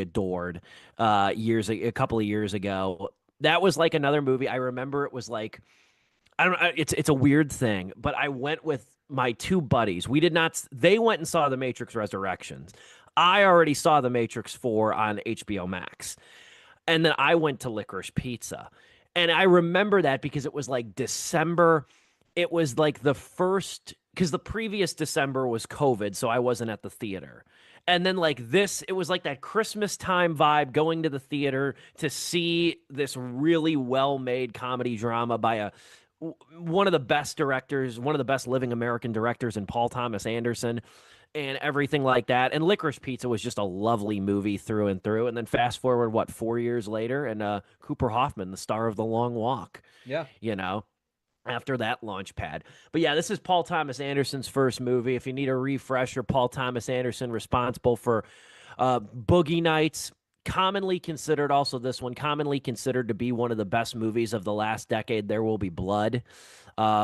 adored a couple of years ago. That was like another movie. I remember it was like I don't know. It's a weird thing, but I went with my two buddies. We did not. They went and saw The Matrix Resurrections. I already saw The Matrix 4 on HBO Max, and then I went to Licorice Pizza, and I remember that because it was like December. It was like the first because the previous December was COVID, so I wasn't at the theater. And then like this, it was like that Christmas time vibe going to the theater to see this really well-made comedy drama by one of the best directors, one of the best living American directors in Paul Thomas Anderson and everything like that. And Licorice Pizza was just a lovely movie through and through. And then fast forward, what, 4 years later, and Cooper Hoffman, the star of The Long Walk, Yeah. you know, after that launch pad. But yeah, this is Paul Thomas Anderson's first movie. If you need a refresher, Paul Thomas Anderson responsible for Boogie Nights, commonly considered, also this one, commonly considered to be one of the best movies of the last decade, There Will Be Blood,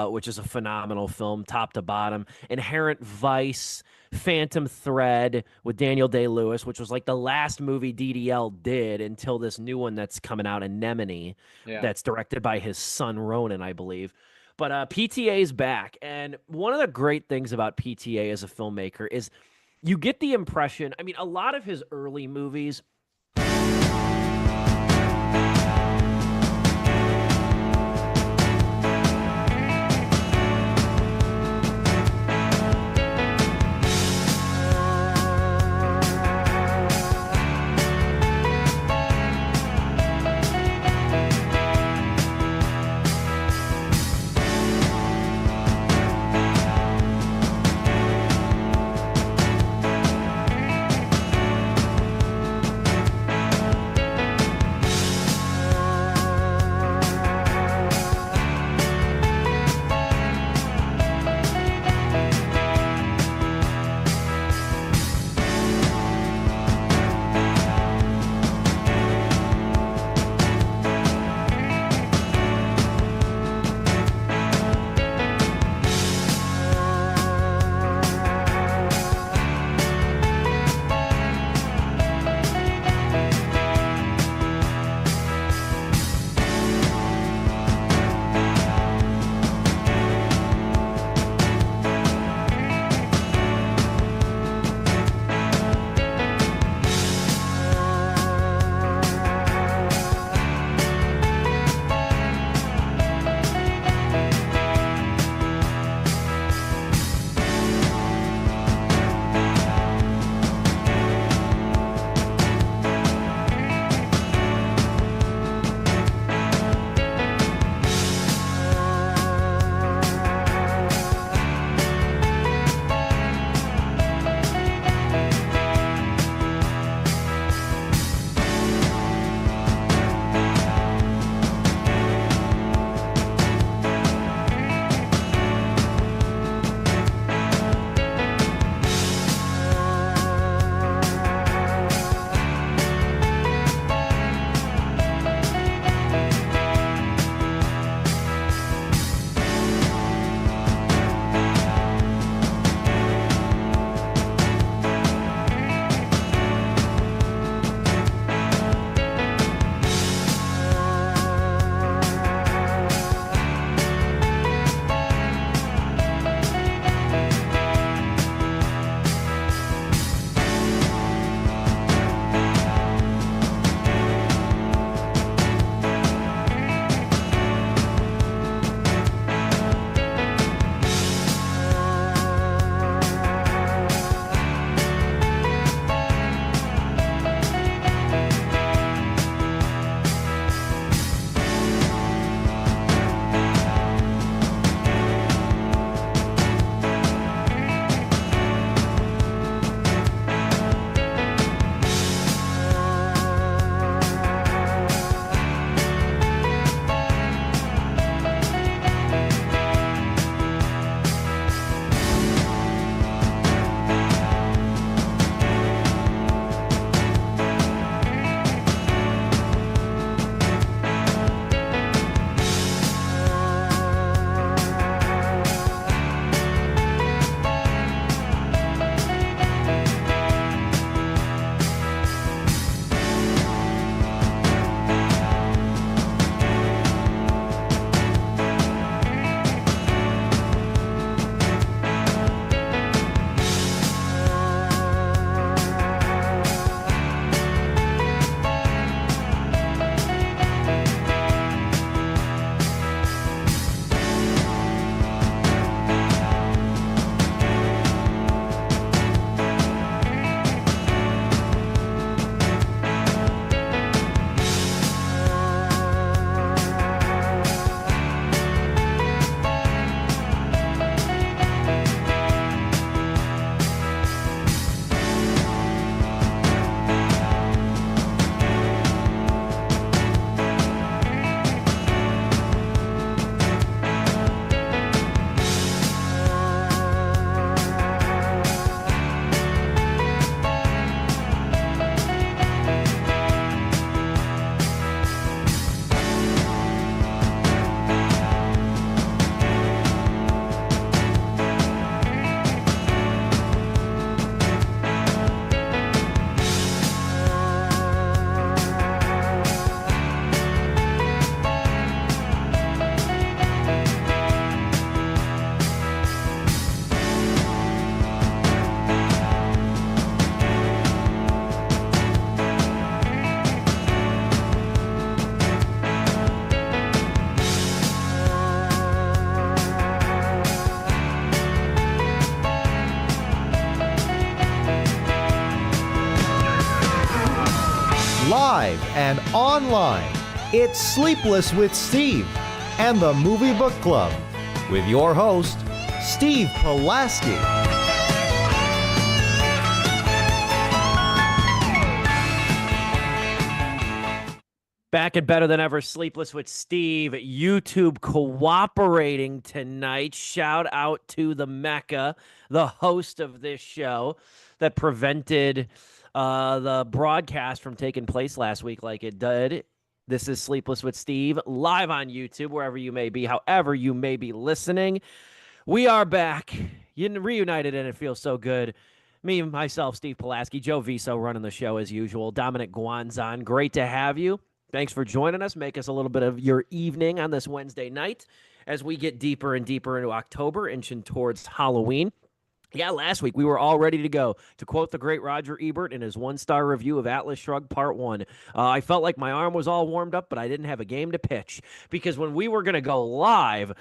which is a phenomenal film, top to bottom. Inherent Vice, Phantom Thread with Daniel Day-Lewis, which was like the last movie DDL did until this new one that's coming out, Anemone, Yeah. that's directed by his son Ronan, I believe. But PTA is back. And one of the great things about PTA as a filmmaker is you get the impression, I mean, a lot of his early movies live and online. It's Sleepless with Steve and the Movie Book Club with your host, Steve Pulaski. Back and better than ever, Sleepless with Steve. YouTube cooperating tonight. Shout out to the Mecca, the host of this show, that prevented the broadcast from taking place last week like it did. This is Sleepless with Steve, live on YouTube, wherever you may be, however you may be listening. We are back, reunited, and it feels so good. Me, myself, Steve Pulaski, Joe Viso running the show as usual. Dominic Guanzon, great to have you. Thanks for joining us. Make us a little bit of your evening on this Wednesday night as we get deeper and deeper into October, inching towards Halloween. Yeah, last week we were all ready to go. To quote the great Roger Ebert in his one-star review of Atlas Shrugged Part 1, I felt like my arm was all warmed up, but I didn't have a game to pitch. Because when we were going to go live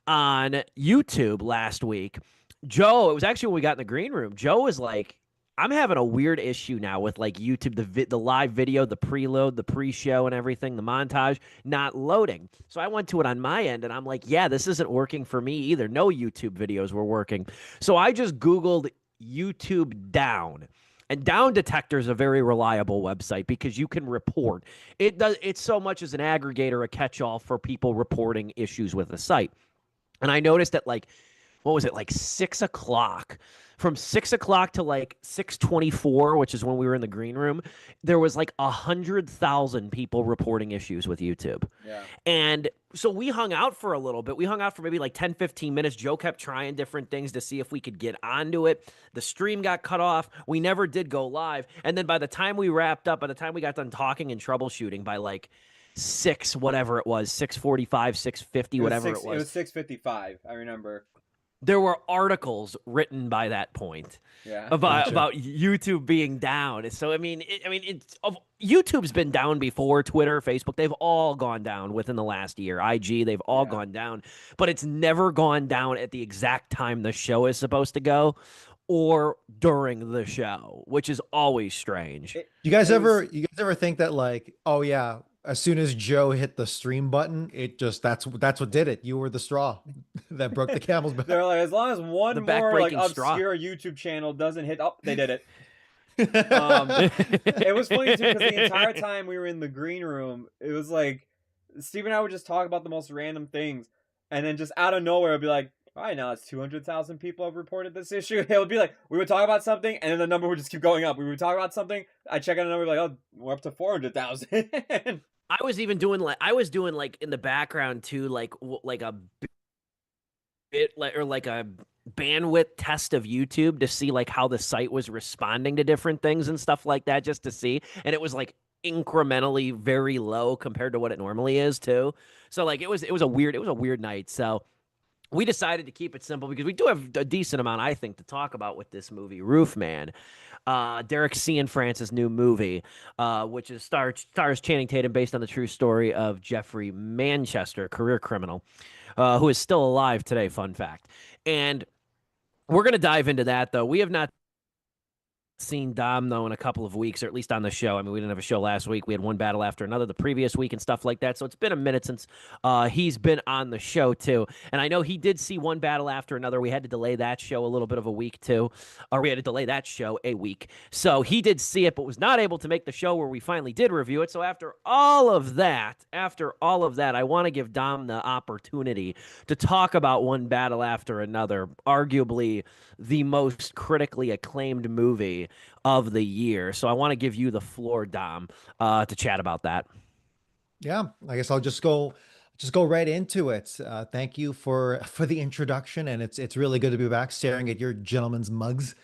on YouTube last week, Joe, it was actually when we got in the green room, Joe was like, I'm having a weird issue now with like YouTube, the live video, the preload, the pre-show and everything, the montage, not loading. So I went to it on my end and I'm like, yeah, this isn't working for me either. No YouTube videos were working. So I just Googled YouTube Down. And Down Detector is a very reliable website because you can report. It's so much as an aggregator, a catch-all for people reporting issues with the site. And I noticed that like 6 o'clock? From 6 o'clock to like 6:24, which is when we were in the green room, there was like 100,000 people reporting issues with YouTube. Yeah. And so we hung out for a little bit. We hung out for maybe like 10, 15 minutes. Joe kept trying different things to see if we could get onto it. The stream got cut off. We never did go live. And then by the time we wrapped up, by the time we got done talking and troubleshooting by like 6, whatever it was, 6:45, 6:50, whatever it was. It was 6:55, I remember. There were articles written by that point about YouTube being down. So YouTube's been down before. Twitter, Facebook, they've all gone down within the last year. IG, they've all gone down, but it's never gone down at the exact time the show is supposed to go or during the show, which is always strange. You guys ever think that like, oh yeah, as soon as Joe hit the stream button, that's what did it. You were the straw that broke the camel's back. They're like, as long as one more like obscure YouTube channel doesn't hit up, they did it. It was funny too because the entire time we were in the green room, it was like Steve and I would just talk about the most random things, and then just out of nowhere, it'd be like, all right, now it's 200,000 people have reported this issue. It would be like, we would talk about something, and then the number would just keep going up. We would talk about something, I check out a number, like, oh, we're up to 400,000. I was doing like in the background too, like a bit or like a bandwidth test of YouTube to see like how the site was responding to different things and stuff like that, just to see. And it was like incrementally very low compared to what it normally is too. So like it was a weird night. So we decided to keep it simple because we do have a decent amount, I think, to talk about with this movie, Roofman. Derek Cianfrance's new movie, which stars Channing Tatum, based on the true story of Jeffrey Manchester, career criminal, who is still alive today, fun fact. And we're going to dive into that, though. We have not seen Dom, though, in a couple of weeks, or at least on the show. I mean, we didn't have a show last week. We had one battle after another the previous week and stuff like that. So it's been a minute since he's been on the show, too. And I know he did see one battle after another. We had to delay that show a little bit of a week, too. Or we had to delay that show a week. So he did see it, but was not able to make the show where we finally did review it. So after all of that, I want to give Dom the opportunity to talk about one battle after another, arguably the most critically acclaimed movie of the year. So I want to give you the floor, Dom, to chat about that. Yeah, I guess I'll just go right into it. Thank you for the introduction, and it's really good to be back staring at your gentlemen's mugs.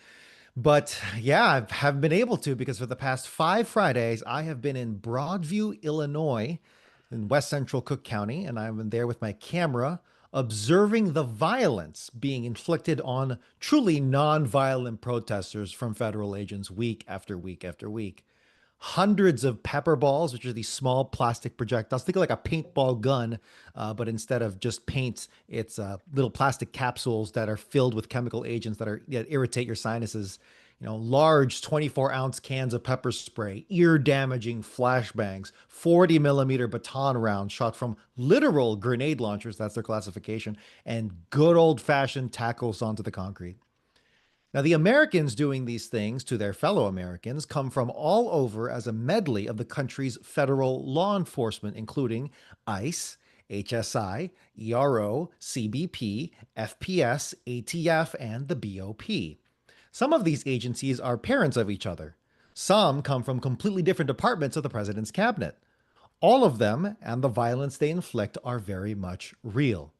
But yeah, I haven't been able to because for the past 5 Fridays, I have been in Broadview, Illinois, in West Central Cook County, and I've been there with my camera observing the violence being inflicted on truly non-violent protesters from federal agents week after week after week. Hundreds of pepper balls, which are these small plastic projectiles. Think of like a paintball gun, but instead of just paint, it's little plastic capsules that are filled with chemical agents that irritate your sinuses. Large 24-ounce cans of pepper spray, ear-damaging flashbangs, 40 millimeter baton rounds shot from literal grenade launchers, that's their classification, and good old-fashioned tackles onto the concrete. Now, the Americans doing these things to their fellow Americans come from all over as a medley of the country's federal law enforcement, including ICE, HSI, ERO, CBP, FPS, ATF, and the BOP. Some of these agencies are parents of each other. Some come from completely different departments of the president's cabinet. All of them and the violence they inflict are very much real.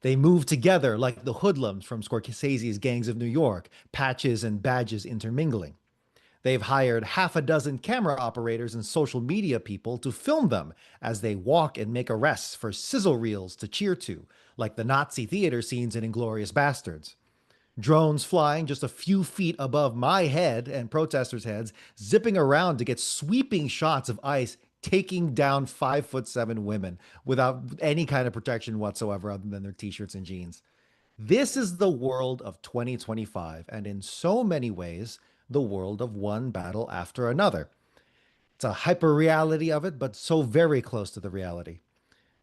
They move together like the hoodlums from Scorsese's Gangs of New York, patches and badges intermingling. They've hired half a dozen camera operators and social media people to film them as they walk and make arrests for sizzle reels to cheer to, like the Nazi theater scenes in Inglourious Bastards. Drones flying just a few feet above my head and protesters' heads, zipping around to get sweeping shots of ICE taking down 5'7" women without any kind of protection whatsoever other than their t-shirts and jeans. This is the world of 2025, and in so many ways, the world of one battle after another. It's a hyper reality of it, but so very close to the reality.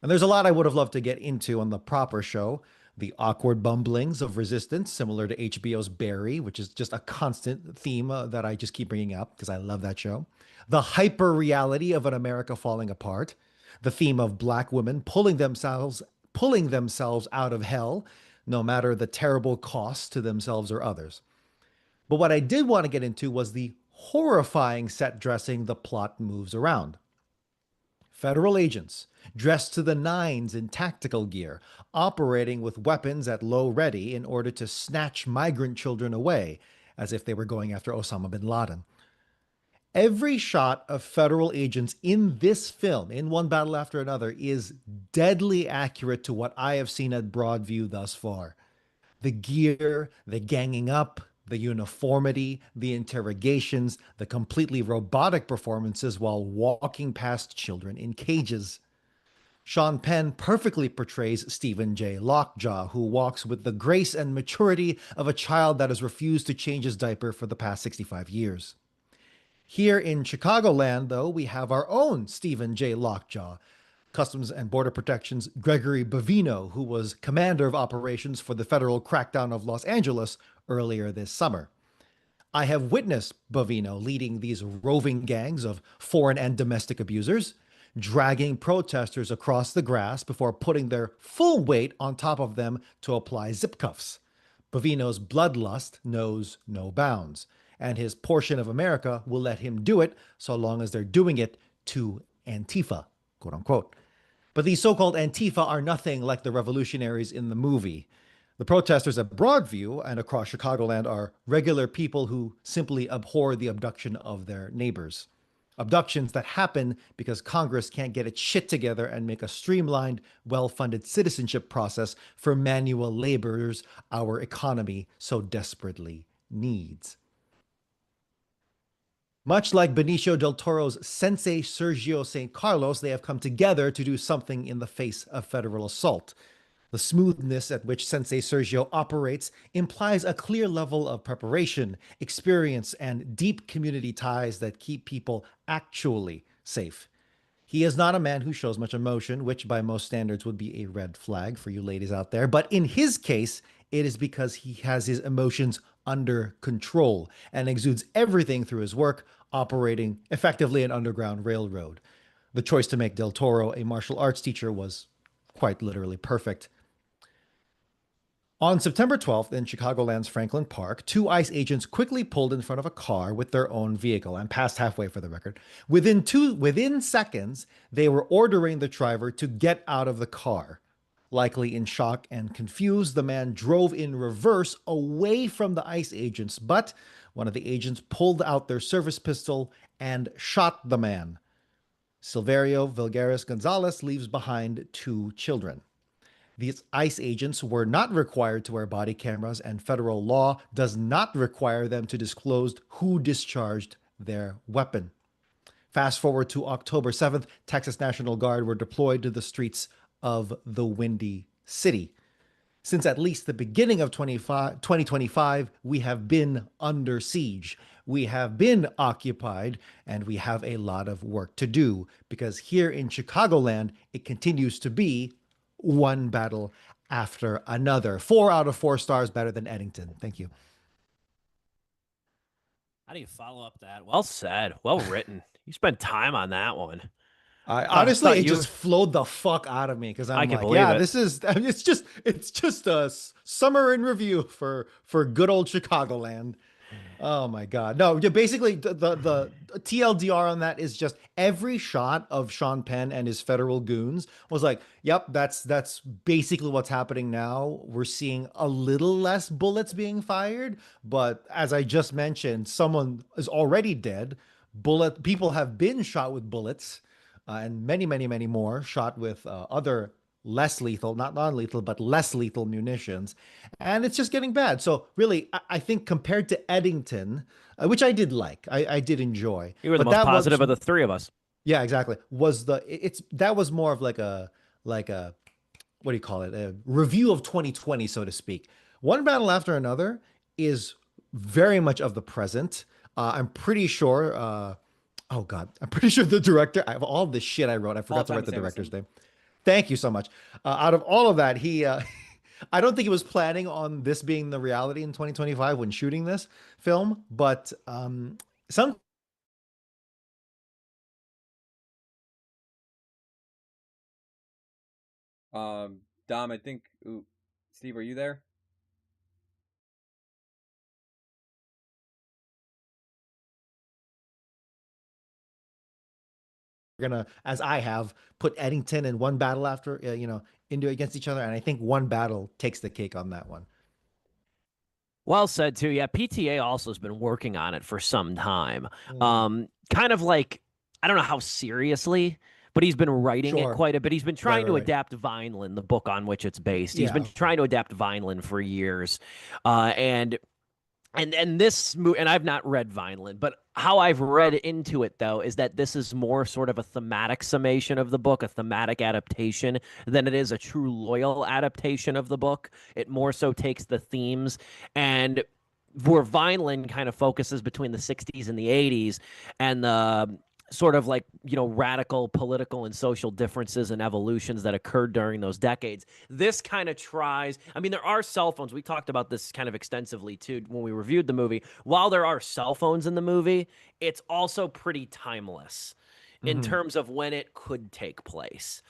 And there's a lot I would have loved to get into on the proper show. The awkward bumblings of resistance, similar to HBO's Barry, which is just a constant theme that I just keep bringing up because I love that show. The hyper reality of an America falling apart. The theme of Black women pulling themselves out of hell, no matter the terrible cost to themselves or others. But what I did want to get into was the horrifying set dressing the plot moves around. Federal agents, dressed to the nines in tactical gear, operating with weapons at low ready in order to snatch migrant children away, as if they were going after Osama bin Laden. Every shot of federal agents in this film, in One Battle After Another, is deadly accurate to what I have seen at Broadview thus far. The gear, the ganging up, the uniformity, the interrogations, the completely robotic performances while walking past children in cages. Sean Penn perfectly portrays Stephen J. Lockjaw, who walks with the grace and maturity of a child that has refused to change his diaper for the past 65 years. Here in Chicagoland, though, we have our own Stephen J. Lockjaw, Customs and Border Protection's Gregory Bavino, who was commander of operations for the federal crackdown of Los Angeles earlier this summer. I have witnessed Bavino leading these roving gangs of foreign and domestic abusers, dragging protesters across the grass before putting their full weight on top of them to apply zip cuffs. Bavino's bloodlust knows no bounds, and his portion of America will let him do it so long as they're doing it to Antifa, quote unquote. But these so-called Antifa are nothing like the revolutionaries in the movie. The protesters at Broadview and across Chicagoland are regular people who simply abhor the abduction of their neighbors. Abductions that happen because Congress can't get its shit together and make a streamlined, well-funded citizenship process for manual laborers our economy so desperately needs. Much like Benicio del Toro's Sensei Sergio St. Carlos, they have come together to do something in the face of federal assault. The smoothness at which Sensei Sergio operates implies a clear level of preparation, experience, and deep community ties that keep people actually safe. He is not a man who shows much emotion, which by most standards would be a red flag for you ladies out there. But in his case, it is because he has his emotions under control and exudes everything through his work, operating effectively an underground railroad. The choice to make Del Toro a martial arts teacher was quite literally perfect. On September 12th in Chicagoland's Franklin Park, two ICE agents quickly pulled in front of a car with their own vehicle. I'm past halfway for the record. Within seconds, they were ordering the driver to get out of the car. Likely in shock and confused, the man drove in reverse away from the ICE agents, but one of the agents pulled out their service pistol and shot the man. Silverio Vilgaris Gonzalez leaves behind two children. These ICE agents were not required to wear body cameras, and federal law does not require them to disclose who discharged their weapon. Fast forward to October 7th, Texas National Guard were deployed to the streets of the Windy City. Since at least the beginning of 2025, we have been under siege. We have been occupied, and we have a lot of work to do because here in Chicagoland, it continues to be one battle after another. 4 out of 4 stars, better than Eddington. Thank you. How do you follow up that? Well said. Well written. You spent time on that one. I I honestly, thought it you. just flowed the fuck out of me because I I'm can like, believe yeah, it. this is. I mean, it's just a summer in review for good old Chicagoland. Oh my God. No, yeah, basically the TLDR on that is just every shot of Sean Penn and his federal goons was like, yep, that's basically what's happening now. We're seeing a little less bullets being fired, but as I just mentioned, someone is already dead. People have been shot with bullets, and many more shot with other less lethal, not non-lethal, but less lethal munitions, and it's just getting bad. So really, I think compared to Eddington, which I did like, I did enjoy, You were the but most that positive was of the three of us. yeah, exactly. Was the it's that was more of like a what do you call it? A review of 2020, so to speak. One battle after another is very much of the present. I'm pretty sure. Oh God, I'm pretty sure the director. I have all this shit I wrote. I Paul forgot to write Thomas the director's Anderson. name. Thank you so much. Out of all of that, he. I don't think he was planning on this being the reality in 2025 when shooting this film, but some Dom, I think. Ooh, Steve, are you there? gonna, as I have, put Eddington in one battle after, into against each other, and I think one battle takes the cake on that one. Well said too. Yeah, PTA also has been working on it for some time. Mm, Kind of like I don't know how seriously, but he's been writing it sure. quite a bit. He's been Right, trying right, to right. adapt Vineland, the book on which it's based. He's been Yeah. trying to adapt Vineland for years, and this movie, and I've not read Vineland, but how I've read into it though is that this is more sort of a thematic summation of the book, a thematic adaptation, than it is a true loyal adaptation of the book. It more so takes the themes and where Vineland kind of focuses between the 60s and the 80s and the sort of like, radical political and social differences and evolutions that occurred during those decades. This kind of tries, I mean, there are cell phones. We talked about this kind of extensively too when we reviewed the movie. While there are cell phones in the movie, it's also pretty timeless in Hmm. terms of when it could take place,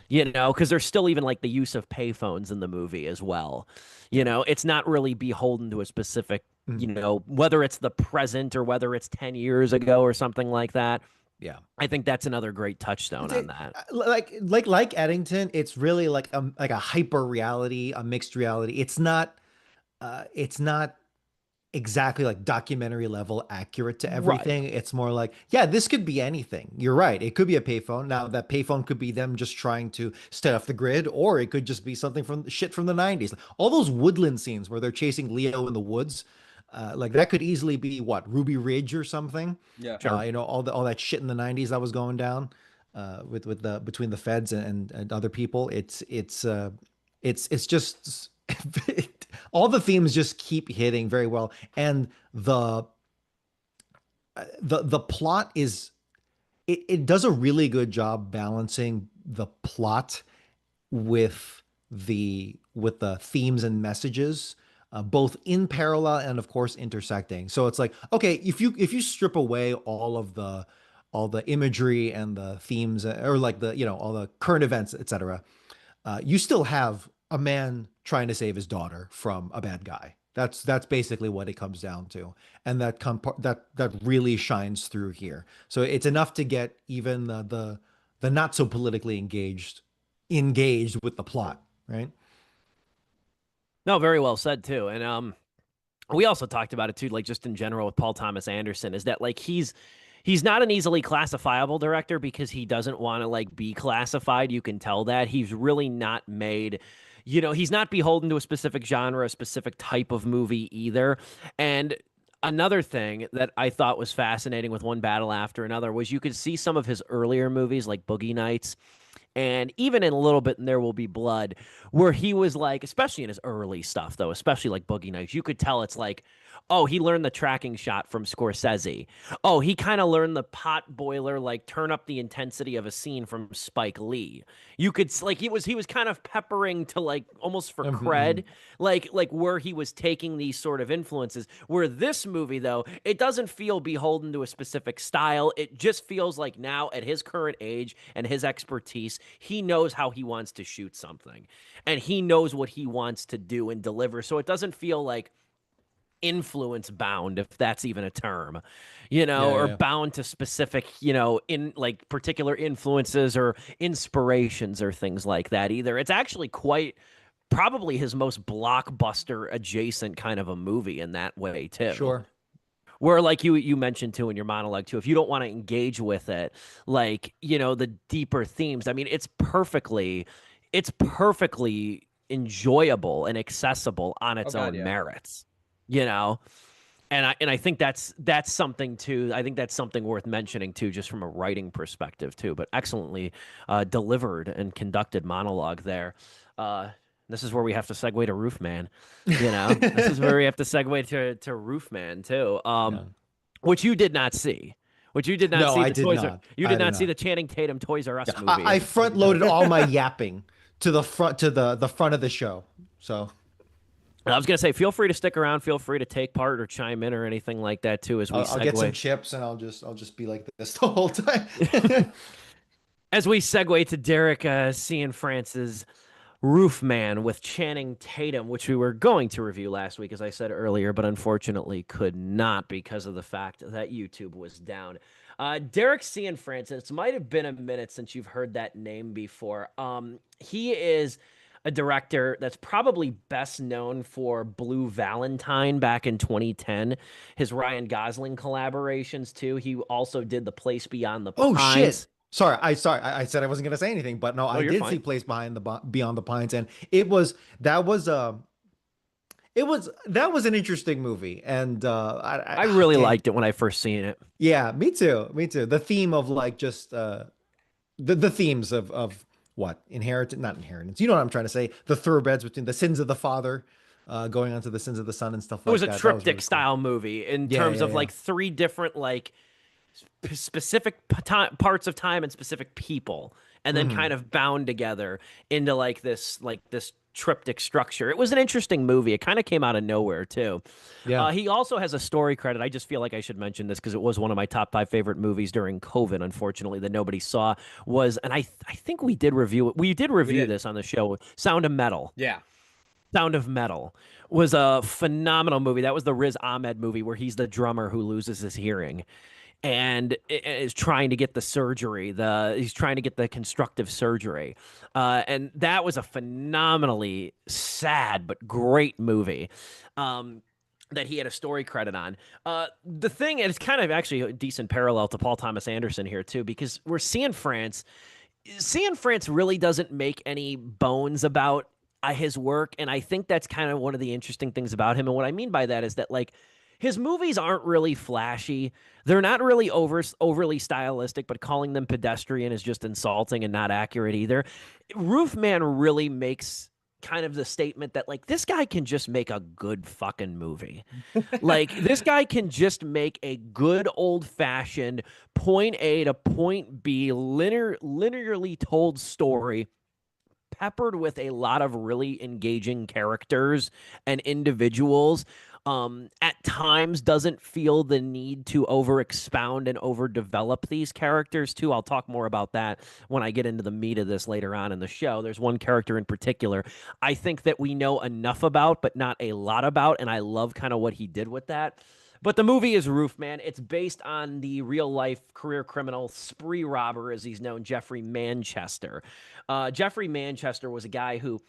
because there's still even like the use of payphones in the movie as well. It's not really beholden to a specific, Mm. whether it's the present or whether it's 10 years ago or something like that. Yeah. I think that's another great touchstone It's on that. like Eddington, it's really like a hyper reality, a mixed reality. It's not exactly like documentary level accurate to Right. everything. It's more like, yeah, this could be anything. You're right. It could be a payphone. Now that payphone could be them just trying to stay off the grid, or it could just be something from shit from the 90s. All those woodland scenes where they're chasing Leo in the woods, like that could easily be what, Ruby Ridge or something. Yeah. Sure. All that shit in the 90s that was going down with the between the feds and other people. It's just all the themes just keep hitting very well, and the plot is it does a really good job balancing the plot with the themes and messages, both in parallel and of course intersecting. So it's like, okay, if you strip away all the imagery and the themes, or like all the current events, etc., you still have a man trying to save his daughter from a bad guy. That's basically what it comes down to, and that really shines through here. So it's enough to get even the not so politically engaged with the plot, right? No, very well said too. And we also talked about it too, like just in general with Paul Thomas Anderson, is that like he's not an easily classifiable director because he doesn't want to like be classified. You can tell that he's really not made. He's not beholden to a specific genre, a specific type of movie either. And another thing that I thought was fascinating with One Battle After Another was you could see some of his earlier movies like Boogie Nights and even in a little bit in There Will Be Blood, where he was like, especially in his early stuff though, especially like Boogie Nights, you could tell it's like, oh, he learned the tracking shot from Scorsese. Oh, he kind of learned the pot boiler, like turn up the intensity of a scene from Spike Lee. You could like he was kind of peppering to like almost for Mhm. cred, like where he was taking these sort of influences. Where this movie though, it doesn't feel beholden to a specific style. It just feels like now at his current age and his expertise, he knows how he wants to shoot something, and he knows what he wants to do and deliver. So it doesn't feel like influence bound, if that's even a term, Yeah, or yeah. bound to specific, in like particular influences or inspirations or things like that either. It's actually quite probably his most blockbuster adjacent kind of a movie in that way too. Sure. Where like you mentioned too in your monologue too, if you don't want to engage with it, like, the deeper themes, I mean, it's perfectly enjoyable and accessible on Oh its God, own yeah. merits, you know? And I think that's something too. I think that's something worth mentioning too, just from a writing perspective too. But excellently delivered and conducted monologue there. Uh, this is where we have to segue to Roofman. This is where we have to segue to Roofman too. Yeah. Which you did not see. Which you did not No, see I the did Toys R. not. You I did did not see not. the Channing Tatum Toys R Yeah, Us movie I in front '72. loaded all my yapping to the front to the front of the show. So I was gonna say, feel free to stick around. Feel free to take part or chime in or anything like that too, as we I'll get some segue. chips and I'll just be like this the whole time. As we segue to Derek Cian France's Roofman with Channing Tatum, which we were going to review last week, as I said earlier, but unfortunately could not because of the fact that YouTube was down. Derek Cian Francis, might have been a minute since you've heard that name before. He is a director that's probably best known for Blue Valentine back in 2010, his Ryan Gosling collaborations too. He also did The Place Beyond the Oh shit. Pines. Sorry. I said I wasn't gonna say anything, but no, No, I you're did see fine. Place Behind the Beyond the Pines, and that was an interesting movie, and I really damn, liked it when I first seen it. yeah, me too. The theme of like just the themes of what inheritance, not inheritance. You know what I'm trying to say? The thoroughbreds between the sins of the father, going on to the sins of the son and stuff It was like a that. That was triptych really cool. style movie in Yeah, terms yeah, of yeah. like three different like specific parts of time and specific people, and then Hmm. kind of bound together into like this triptych structure. It was an interesting movie. It kind of came out of nowhere too. Yeah. He also has a story credit. I just feel like I should mention this because it was one of my top five favorite movies during COVID, unfortunately, that nobody saw. And I think we did review it. We did We review did. this on the show. Sound of Metal. Yeah. Sound of Metal was a phenomenal movie. That was the Riz Ahmed movie where he's the drummer who loses his hearing and is trying to get the surgery. He's trying to get the constructive surgery, and that was a phenomenally sad but great movie. That he had a story credit on. The thing, and it's kind of actually a decent parallel to Paul Thomas Anderson here too, because we're seeing France. Seeing France really doesn't make any bones about his work, and I think that's kind of one of the interesting things about him. And what I mean by that is that like his movies aren't really flashy. They're not really overly stylistic, but calling them pedestrian is just insulting and not accurate either. Roofman really makes kind of the statement that like this guy can just make a good fucking movie. Like this guy can just make a good old fashioned point A to point B linearly told story peppered with a lot of really engaging characters and individuals. At times doesn't feel the need to over expound and overdevelop these characters too. I'll talk more about that when I get into the meat of this later on in the show. There's one character in particular I think that we know enough about, but not a lot about, and I love kind of what he did with that. But the movie is Roofman. It's based on the real life career criminal spree robber, as he's known, Jeffrey Manchester. Jeffrey Manchester was a guy who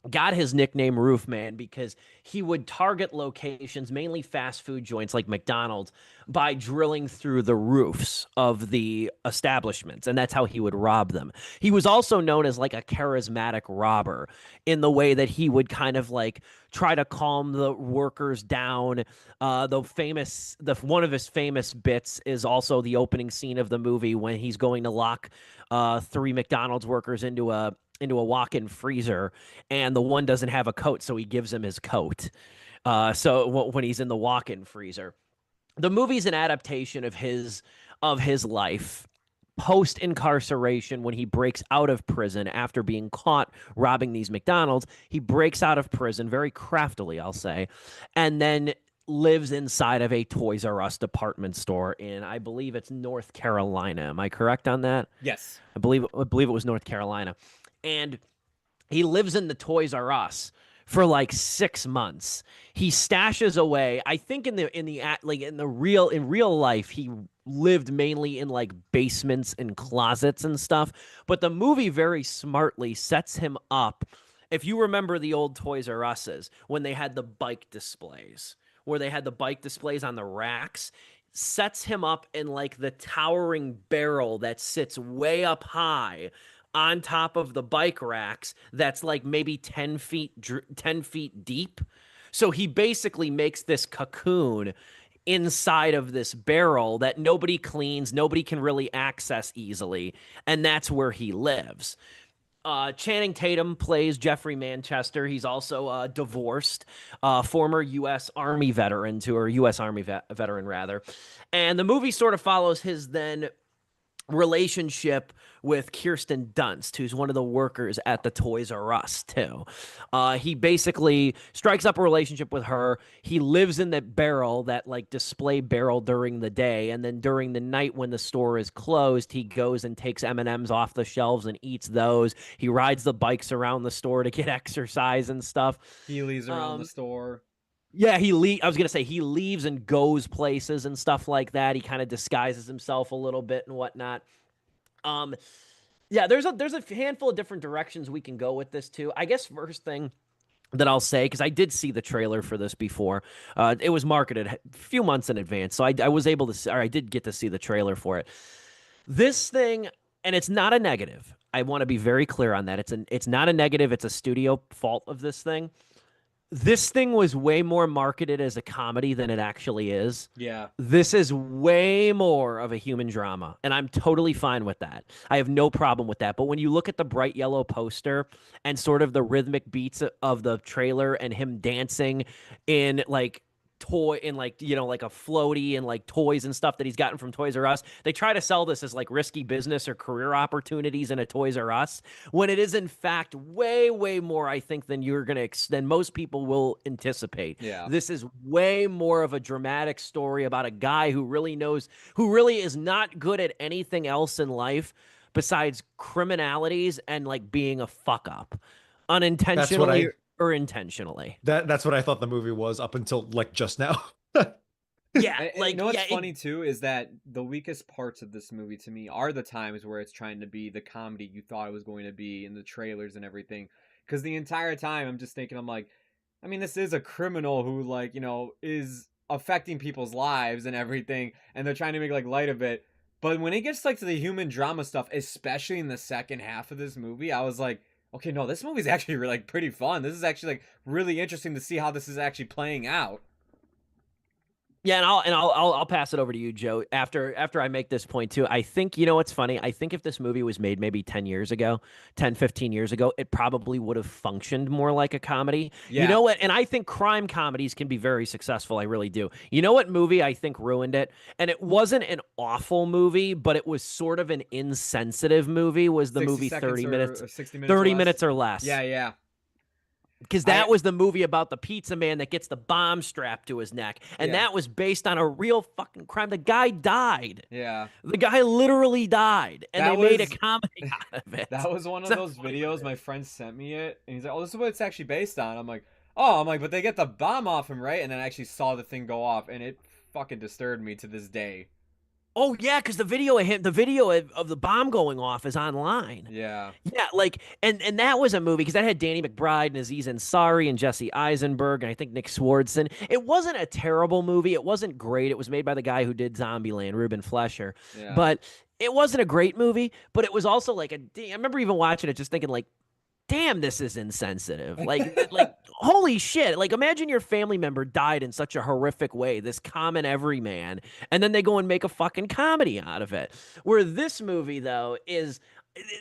got his nickname Roof Man because he would target locations, mainly fast food joints like McDonald's, by drilling through the roofs of the establishments. And that's how he would rob them. He was also known as like a charismatic robber in the way that he would kind of like try to calm the workers down. The one of his famous bits is also the opening scene of the movie when he's going to lock three McDonald's workers into a walk-in freezer, and the one doesn't have a coat, so he gives him his coat. When he's in the walk-in freezer, the movie's an adaptation of his life post incarceration when he breaks out of prison after being caught robbing these McDonald's. He breaks out of prison very craftily, I'll say, and then lives inside of a Toys R Us department store in, I believe it's North Carolina. Am I correct on that? Yes. I believe it was North Carolina. And he lives in the Toys R Us for like 6 months. He stashes away. I think in real life, he lived mainly in like basements and closets and stuff. But the movie very smartly sets him up. If you remember the old Toys R Us's when they had the bike displays, where they had the bike displays on the racks, sets him up in like the towering barrel that sits way up high on top of the bike racks that's like maybe 10 feet deep. So he basically makes this cocoon inside of this barrel that nobody cleans, nobody can really access easily, and that's where he lives. Channing Tatum plays Jeffrey Manchester. He's also divorced, former U.S. Army veteran or U.S. Army veteran rather, and the movie sort of follows his then relationship with Kirsten Dunst, who's one of the workers at the Toys R Us too. He basically strikes up a relationship with her. He lives in that barrel, that like display barrel during the day, and then during the night when the store is closed, he goes and takes M&Ms off the shelves and eats those. He rides the bikes around the store to get exercise and stuff. He leaves around the store. Yeah, I was gonna say he leaves and goes places and stuff like that. He kind of disguises himself a little bit and whatnot. Yeah, there's a handful of different directions we can go with this too. I guess first thing that I'll say, because I did see the trailer for this before. It was marketed a few months in advance, so I was able to see, or I did get to see the trailer for it. This thing, and it's not a negative. I want to be very clear on that. It's not a negative. It's a studio fault of this thing. This thing was way more marketed as a comedy than it actually is. Yeah. This is way more of a human drama, and I'm totally fine with that. I have no problem with that. But when you look at the bright yellow poster and sort of the rhythmic beats of the trailer and him dancing in like like a floaty and like toys and stuff that he's gotten from Toys R Us, they try to sell this as like risky business or career opportunities in a Toys R Us, when it is in fact way more, I think, than most people will anticipate. Yeah. This is way more of a dramatic story about a guy who really is not good at anything else in life besides criminalities and like being a fuck up, unintentionally or intentionally. That's what I thought the movie was up until like just now. Yeah, like, you know what's funny too is that the weakest parts of this movie to me are the times where it's trying to be the comedy you thought it was going to be in the trailers and everything. Because the entire time I'm just thinking, I'm like, I mean, this is a criminal who like, is affecting people's lives and everything, and they're trying to make like light of it. But when it gets like to the human drama stuff, especially in the second half of this movie, I was like, okay, no, this movie's actually like pretty fun. This is actually like really interesting to see how this is actually playing out. Yeah, and I'll pass it over to you, Joe, after I make this point too. I think, you know what's funny? I think if this movie was made maybe 10 years ago, 10, 15 years ago, it probably would have functioned more like a comedy. Yeah. You know what? And I think crime comedies can be very successful. I really do. You know what movie I think ruined it? And it wasn't an awful movie, but it was sort of an insensitive movie, was the movie 30 minutes, 60 minutes 30 or less. minutes or less. Yeah. Because that was the movie about the pizza man that gets the bomb strapped to his neck. And that was based on a real fucking crime. The guy died. Yeah. The guy literally died. And they made a comedy out of it. That was one of those videos. My friend sent me it. And he's like, oh, this is what it's actually based on. I'm like, but they get the bomb off him, right? And then I actually saw the thing go off. And it fucking disturbed me to this day. Oh yeah, because the video of him, the video of the bomb going off is online. Yeah. Yeah, like and that was a movie because that had Danny McBride and Aziz Ansari and Jesse Eisenberg and I think Nick Swardson. It wasn't a terrible movie. It wasn't great. It was made by the guy who did Zombieland, Ruben Flesher. Yeah. But it wasn't a great movie. But it was also like I remember even watching it just thinking like, damn, this is insensitive. Like holy shit. Like imagine your family member died in such a horrific way, this common everyman, and then they go and make a fucking comedy out of it. Where this movie though is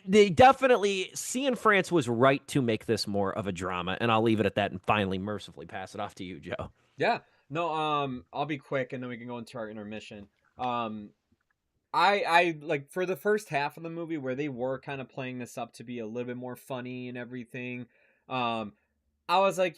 they definitely Cian France was right to make this more of a drama, and I'll leave it at that and finally mercifully pass it off to you, Joe. Yeah. No, I'll be quick and then we can go into our intermission. Um I like for the first half of the movie where they were kind of playing this up to be a little bit more funny and everything. Um I was like,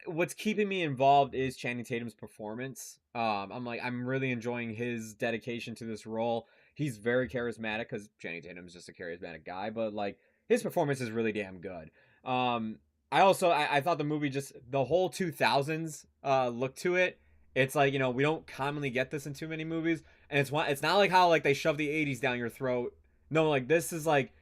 what's keeping me involved is Channing Tatum's performance. I'm really enjoying his dedication to this role. He's very charismatic because Channing Tatum is just a charismatic guy, but like his performance is really damn good. I thought the movie just the whole 2000s look to it. It's like we don't commonly get this in too many movies, and it's not like how like they shove the 80s down your throat. No, like this is like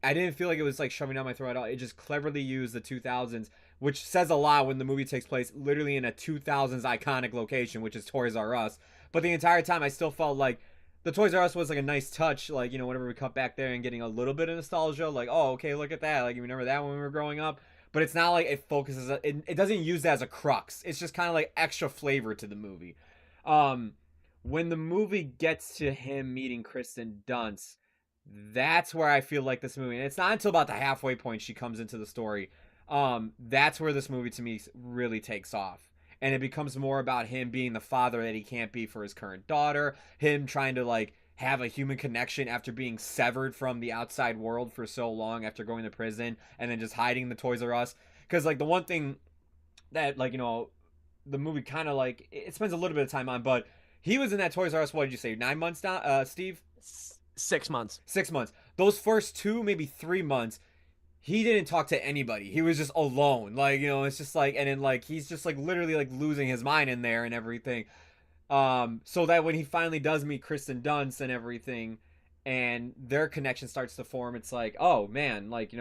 I didn't feel like it was like shoving down my throat at all. It just cleverly used the 2000s, which says a lot when the movie takes place literally in a 2000s iconic location, which is Toys R Us. But the entire time, I still felt like the Toys R Us was like a nice touch. Like whenever we cut back there and getting a little bit of nostalgia, like oh okay, look at that. Like you remember that when we were growing up. But it's not like it focuses. It doesn't use that as a crux. It's just kind of like extra flavor to the movie. Um, when the movie gets to him meeting Kristen Dunst, that's where I feel like this movie, and it's not until about the halfway point she comes into the story. That's where this movie to me really takes off. And it becomes more about him being the father that he can't be for his current daughter, him trying to like have a human connection after being severed from the outside world for so long after going to prison and then just hiding in the Toys R Us. Because like the one thing that like the movie kind of like it spends a little bit of time on, but he was in that Toys R Us. What did you say? 9 months now, Steve? 6 months. 6 months. Those first 2, maybe 3 months, he didn't talk to anybody. He was just alone. Like, it's just like, and then like, he's just like literally like losing his mind in there and everything. So that when he finally does meet Kristen Dunst and everything, and their connection starts to form, it's like, oh man, like,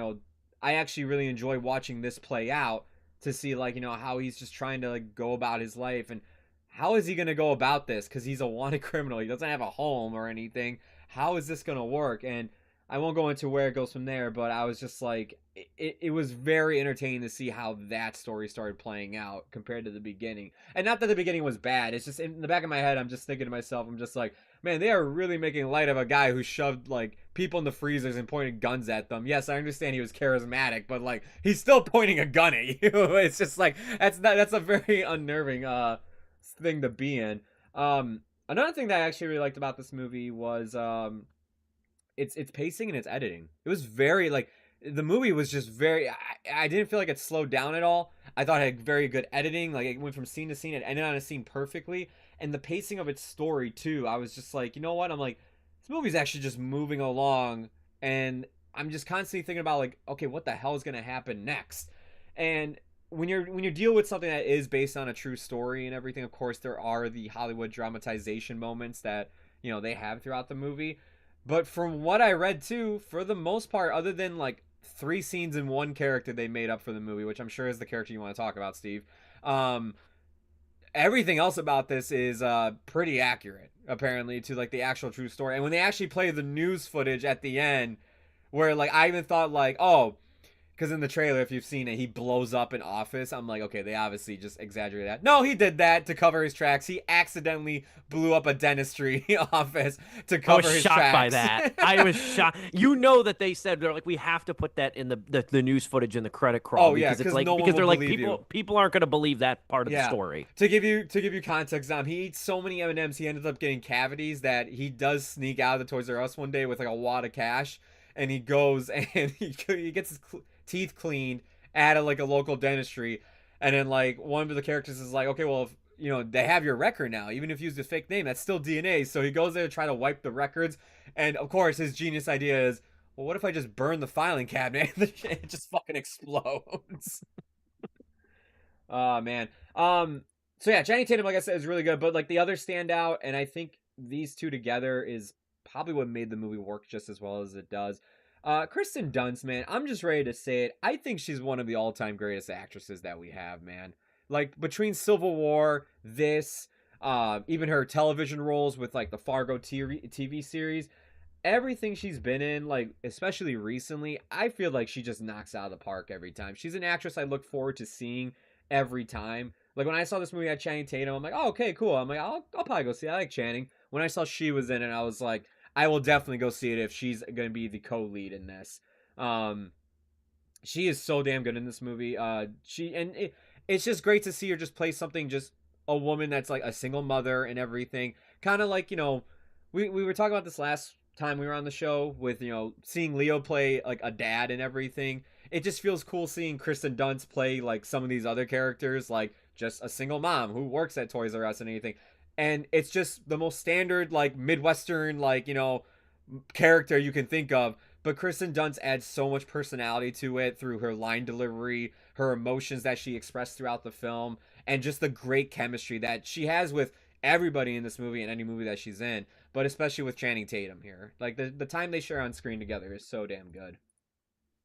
I actually really enjoy watching this play out to see like, how he's just trying to like go about his life and how is he going to go about this? Because he's a wanted criminal. He doesn't have a home or anything. How is this going to work? And I won't go into where it goes from there, but I was just like, it was very entertaining to see how that story started playing out compared to the beginning. And not that the beginning was bad. It's just in the back of my head, I'm just thinking to myself, I'm just like, man, they are really making light of a guy who shoved like people in the freezers and pointed guns at them. Yes, I understand he was charismatic, but like he's still pointing a gun at you. It's just like that's a very unnerving thing to be in. Another thing that I actually really liked about this movie was its pacing and its editing. It was very like the movie was just very. I didn't feel like it slowed down at all. I thought it had very good editing. Like it went from scene to scene. It ended on a scene perfectly, and the pacing of its story too. I was just like, you know what? I'm like, this movie's actually just moving along, and I'm just constantly thinking about like, okay, what the hell is gonna happen next? And when you deal with something that is based on a true story and everything, of course there are the Hollywood dramatization moments that they have throughout the movie. But from what I read too, for the most part, other than like 3 scenes and 1 character they made up for the movie, which I'm sure is the character you want to talk about, Steve. Everything else about this is pretty accurate, apparently, to like the actual true story. And when they actually play the news footage at the end, where like I even thought like, oh, because in the trailer, if you've seen it, he blows up an office. I'm like, okay, they obviously just exaggerated that. No, he did that to cover his tracks. He accidentally blew up a dentistry office to cover his tracks. I was shocked by that. I was shocked. That they said they're like, we have to put that in the news footage in the credit crawl. Oh yeah, because it's like because they're like people aren't going to believe that part of the story. To give you context, he eats so many M&Ms, he ended up getting cavities that he does sneak out of the Toys R Us one day with like a wad of cash, and he goes and he gets his teeth cleaned at like a local dentistry, and then like one of the characters is like, okay, well, if they have your record now, even if you use a fake name, that's still DNA. So he goes there to try to wipe the records, and of course his genius idea is, well, what if I just burn the filing cabinet and it just fucking explodes. Oh man. So yeah, Channing Tatum, like I said, is really good, but like the other standout, and I think these two together is probably what made the movie work just as well as it does. Kristen Dunst, man, I'm just ready to say it. I think she's one of the all-time greatest actresses that we have, man. Like between Civil War, this, even her television roles with like the Fargo TV series, everything she's been in, like especially recently, I feel like she just knocks out of the park every time. She's an actress I look forward to seeing every time. Like when I saw this movie at Channing Tatum, I'm like, oh, okay, cool. I'm like, I'll probably go see it. I like Channing. When I saw she was in it, I was like, I will definitely go see it if she's gonna be the co-lead in this. Um, she is so damn good in this movie. It's just great to see her just play something, just a woman that's like a single mother and everything. Kind of like, we were talking about this last time we were on the show with, seeing Leo play like a dad and everything. It just feels cool seeing Kristen Dunst play like some of these other characters, like just a single mom who works at Toys R Us and anything. And it's just the most standard, like Midwestern, like, character you can think of. But Kristen Dunst adds so much personality to it through her line delivery, her emotions that she expressed throughout the film, and just the great chemistry that she has with everybody in this movie and any movie that she's in, but especially with Channing Tatum here. Like the time they share on screen together is so damn good.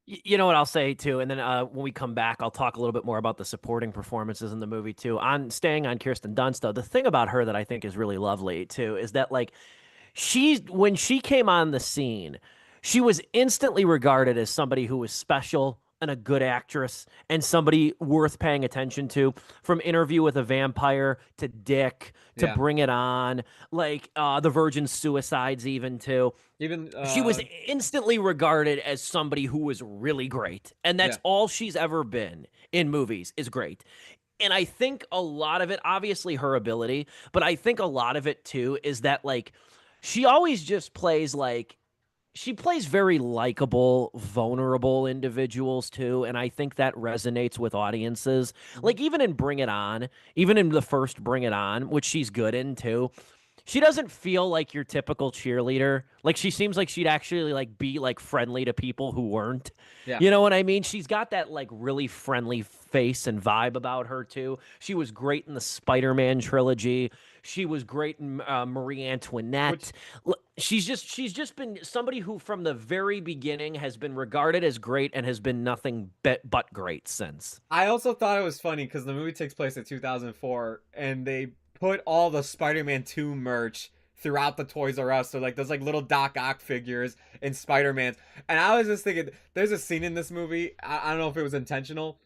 You know what I'll say too, and then when we come back, I'll talk a little bit more about the supporting performances in the movie too. On staying on Kirsten Dunst, though, the thing about her that I think is really lovely too is that like when she came on the scene, she was instantly regarded as somebody who was special and a good actress and somebody worth paying attention to. From Interview with a Vampire to Dick to Yeah. Bring It On, like the Virgin Suicides, even too. Even She was instantly regarded as somebody who was really great, and that's Yeah. all she's ever been in movies is great. And I think a lot of it, obviously her ability, but I think a lot of it too is that like she always just plays like she plays very likable, vulnerable individuals too, and I think that resonates with audiences. Like even in Bring It On, even in the first Bring It On, which she's good in too, she doesn't feel like your typical cheerleader. Like she seems like she'd actually like be like friendly to people who weren't. Yeah. You know what I mean? She's got that like really friendly face and vibe about her too. She was great in the Spider-Man trilogy. She was great in Marie Antoinette. She's just been somebody who from the very beginning has been regarded as great and has been nothing but great since. I also thought it was funny because the movie takes place in 2004 and they put all the Spider-Man 2 merch throughout the Toys R Us. So like there's like little Doc Ock figures and Spider-Man's. And I was just thinking, there's a scene in this movie, I don't know if it was intentional,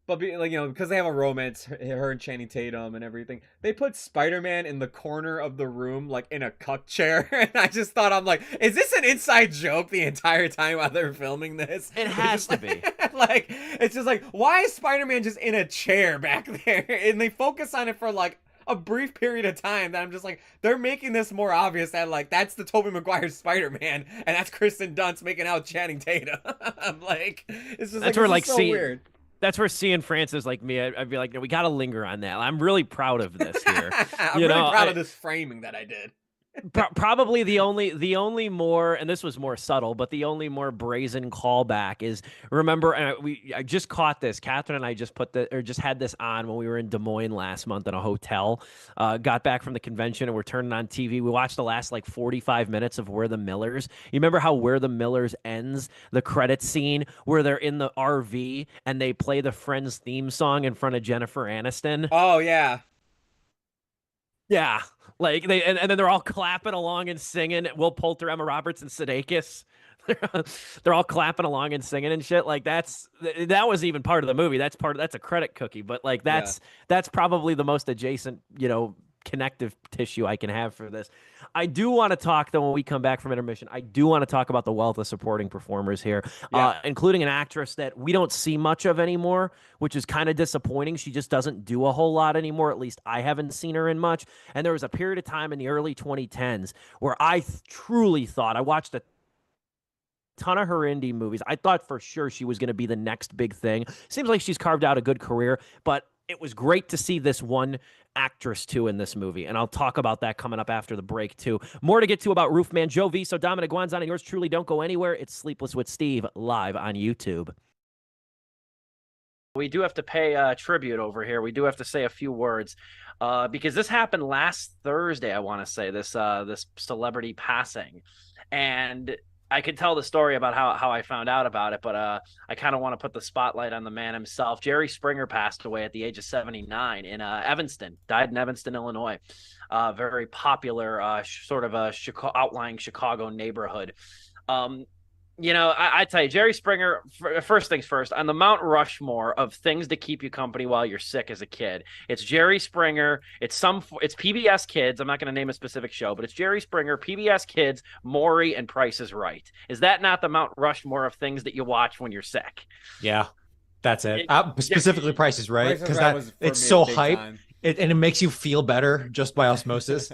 but because they have a romance, her and Channing Tatum and everything, they put Spider-Man in the corner of the room, like in a cuck chair. And I just thought, I'm like, is this an inside joke the entire time while they're filming this? It has to be. Like, it's just like, why is Spider-Man just in a chair back there? And they focus on it for like a brief period of time that I'm just like, they're making this more obvious that like that's the Tobey Maguire Spider-Man and that's Kristen Dunst making out with Channing Tatum. I'm like, it's just that's like, where like so seeing weird. that's where seeing Francis like me, I'd be like, no, we got to linger on that. I'm really proud of this here. I'm really proud of this framing that I did. Probably the only more, and this was more subtle, but the only more brazen callback is, remember, I just caught this. Catherine and I just just had this on when we were in Des Moines last month in a hotel. Got back from the convention and we're turning on TV. We watched the last like 45 minutes of Where the Millers. You remember how Where the Millers ends, the credit scene where they're in the RV and they play the Friends theme song in front of Jennifer Aniston? Oh yeah. Yeah, like and then they're all clapping along and singing. Will Poulter, Emma Roberts, and Sudeikis. They're all clapping along and singing and shit. Like that was even part of the movie. That's a credit cookie. But like that's probably the most adjacent, connective tissue I can have for this. I do want to talk, though, when we come back from intermission, I do want to talk about the wealth of supporting performers here, including an actress that we don't see much of anymore, which is kind of disappointing. She just doesn't do a whole lot anymore. At least I haven't seen her in much. And there was a period of time in the early 2010s where I truly thought, I watched a ton of her indie movies. I thought for sure she was going to be the next big thing. Seems like she's carved out a good career, but it was great to see this one actress too in this movie, and I'll talk about that coming up after the break too. More to get to about Roofman, Joe Viso, Dominic Guanzon, and yours truly. Don't go anywhere. It's Sleepless with Steve live on YouTube. we do have to pay tribute over here. We do have to say a few words because this happened last Thursday. I want to say this celebrity passing, and I could tell the story about how I found out about it, but I kind of want to put the spotlight on the man himself. Jerry Springer passed away at the age of 79 in Evanston. Died in Evanston, Illinois. Very popular, sort of a outlying Chicago neighborhood. Um, I tell you, Jerry Springer, first things first, on the Mount Rushmore of things to keep you company while you're sick as a kid, it's Jerry Springer, it's PBS Kids. I'm not going to name a specific show, but it's Jerry Springer, PBS Kids, Maury, and Price is Right. Is that not the Mount Rushmore of things that you watch when you're sick? Yeah, that's it. Specifically Price is Right, because it's so hype, and it makes you feel better just by osmosis.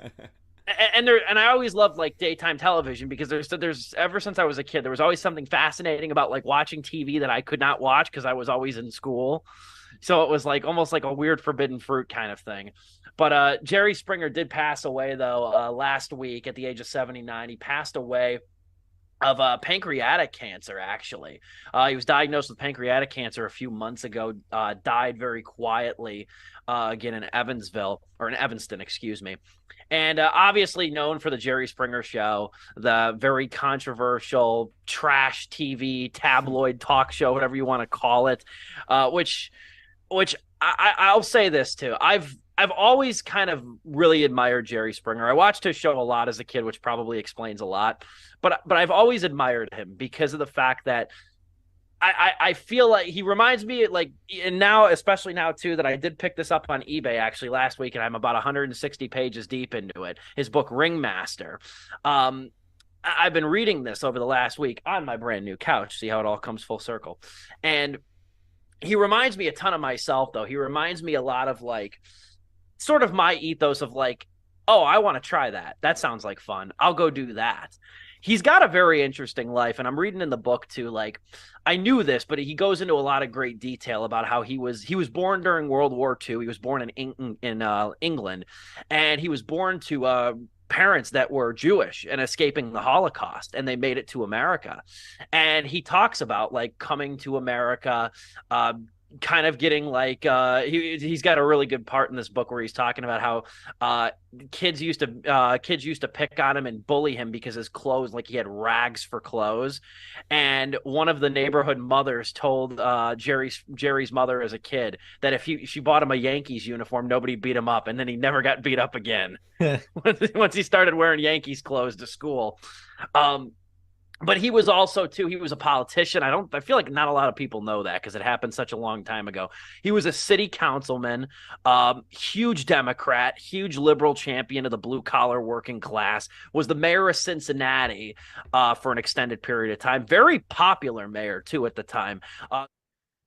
And I always loved like daytime television because there's ever since I was a kid, there was always something fascinating about like watching TV that I could not watch because I was always in school. So it was like almost like a weird forbidden fruit kind of thing. But Jerry Springer did pass away though last week at the age of 79. He passed away of pancreatic cancer, actually. He was diagnosed with pancreatic cancer a few months ago, died very quietly, again in Evanston, excuse me. And obviously known for the Jerry Springer Show, the very controversial trash TV, tabloid talk show, whatever you want to call it, which I'll say this too. I've always kind of really admired Jerry Springer. I watched his show a lot as a kid, which probably explains a lot. But I've always admired him because of the fact that I feel like he reminds me like, and now, especially now too, that I did pick this up on eBay actually last week, and I'm about 160 pages deep into it. His book Ringmaster. I've been reading this over the last week on my brand new couch. See how it all comes full circle. And he reminds me a ton of myself, though. He reminds me a lot of like sort of my ethos of like, oh, I want to try that. That sounds like fun. I'll go do that. He's got a very interesting life, and I'm reading in the book too. Like, I knew this, but he goes into a lot of great detail about how he was born during World War II. He was born in England, and he was born to parents that were Jewish and escaping the Holocaust, and they made it to America. And he talks about like coming to America, kind of getting like he's got a really good part in this book where he's talking about how kids used to pick on him and bully him because his clothes, like he had rags for clothes. And one of the neighborhood mothers told Jerry's mother as a kid that if she bought him a Yankees uniform, nobody beat him up, and then he never got beat up again once he started wearing Yankees clothes to school. But he was also too, he was a politician. I feel like not a lot of people know that because it happened such a long time ago. He was a city councilman, huge Democrat, huge liberal champion of the blue collar working class, was the mayor of Cincinnati for an extended period of time. Very popular mayor too at the time.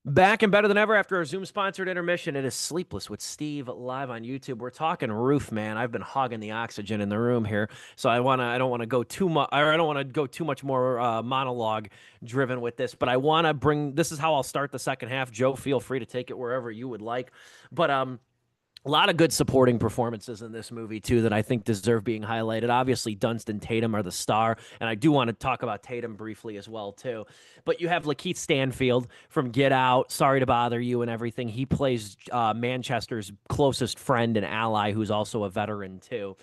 Back and better than ever after a Zoom-sponsored intermission. It is Sleepless with Steve live on YouTube. We're talking roof, man. I've been hogging the oxygen in the room here, so I don't want to go too much. I don't want to go too much more monologue driven with this, but I want to bring. This is how I'll start the second half. Joe, feel free to take it wherever you would like, but a lot of good supporting performances in this movie, too, that I think deserve being highlighted. Obviously, Dunst and Tatum are the star, and I do want to talk about Tatum briefly as well, too. But you have Lakeith Stanfield from Get Out, Sorry to Bother You, and everything. He plays Manchester's closest friend and ally, who's also a veteran, too.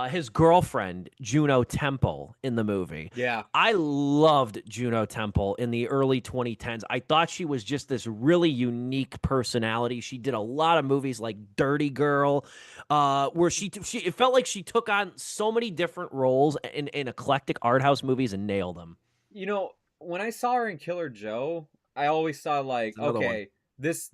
His girlfriend, Juno Temple, in the movie. Yeah. I loved Juno Temple in the early 2010s. I thought she was just this really unique personality. She did a lot of movies like Dirty Girl, where it felt like she took on so many different roles in eclectic art house movies and nailed them. You know, when I saw her in Killer Joe, I always thought like, okay, this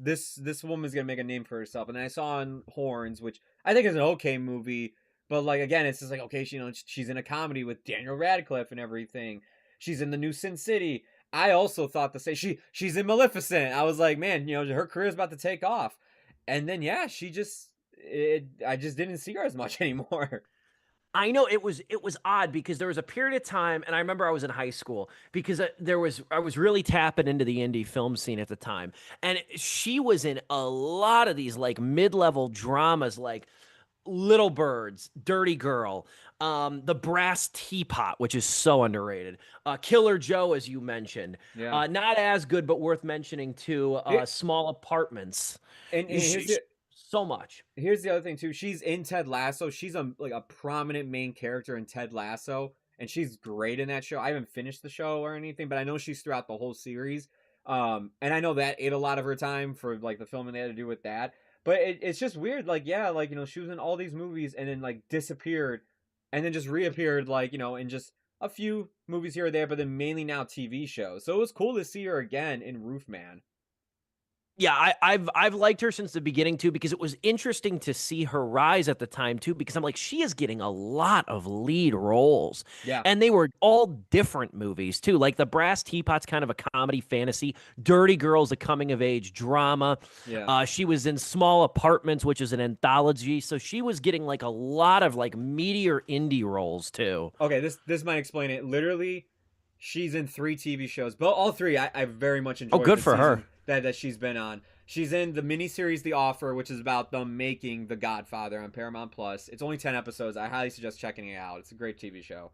woman's gonna make a name for herself. And then I saw in Horns, which I think is an okay movie. But, like, again, it's just like, okay, she's in a comedy with Daniel Radcliffe and everything. She's in the new Sin City. I also thought to say she's in Maleficent. I was like, man, her career's about to take off. And then, yeah, I just didn't see her as much anymore. I know it was odd because there was a period of time, and I remember I was in high school because I was really tapping into the indie film scene at the time. And she was in a lot of these, like, mid-level dramas, like Little Birds, Dirty Girl, The Brass Teapot, which is so underrated. Killer Joe, as you mentioned, Yeah. not as good, but worth mentioning too. Here, Small Apartments, and so much. here's the other thing too. She's in Ted Lasso. She's a prominent main character in Ted Lasso, and she's great in that show. I haven't finished the show or anything, but I know she's throughout the whole series. And I know that ate a lot of her time for like the filming they had to do with that. But it's just weird, like yeah, like she was in all these movies and then like disappeared, and then just reappeared like in just a few movies here or there, but then mainly now TV shows. So it was cool to see her again in Roofman. Yeah, I've liked her since the beginning too, because it was interesting to see her rise at the time too, because I'm like, she is getting a lot of lead roles. Yeah. And they were all different movies too. Like The Brass Teapot's kind of a comedy fantasy. Dirty Girl's a coming of age drama. Yeah. She was in Small Apartments, which is an anthology. So she was getting like a lot of like meteor indie roles too. Okay, this might explain it. Literally, she's in 3 TV shows, but all 3 I very much enjoyed. Oh, good the for her. season that she's been on. She's in the miniseries The Offer, which is about them making The Godfather on Paramount Plus. It's only 10 episodes. I highly suggest checking it out. It's a great TV show.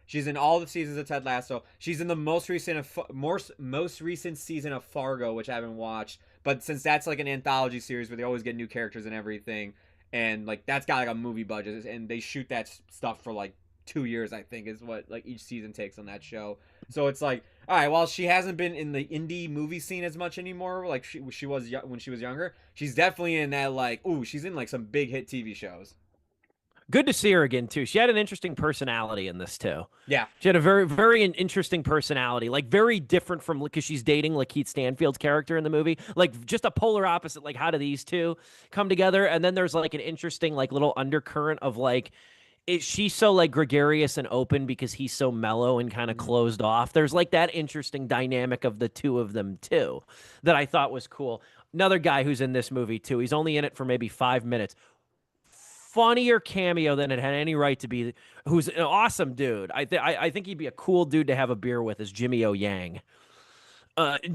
She's in all the seasons of Ted Lasso. She's in the most recent season of Fargo, which I haven't watched. But since that's like an anthology series where they always get new characters and everything, and like that's got like a movie budget, and they shoot that stuff for like 2 years, I think, is what like each season takes on that show. So it's like, all right, well, she hasn't been in the indie movie scene as much anymore, like she was when she was younger. She's definitely in that like, ooh, she's in like some big hit TV shows. Good to see her again too. She had an interesting personality in this too. Yeah, She had a very, very interesting personality, like very different from because she's dating Lakeith Stanfield's character in the movie, like just a polar opposite. Like, how do these two come together? And then there's like an interesting, like little undercurrent of like, she's so like gregarious and open because he's so mellow and kind of closed off. There's like that interesting dynamic of the two of them too, that I thought was cool. Another guy who's in this movie too. He's only in it for maybe 5 minutes. Funnier cameo than it had any right to be. Who's an awesome dude. I think he'd be a cool dude to have a beer with. Is Jimmy O Yang.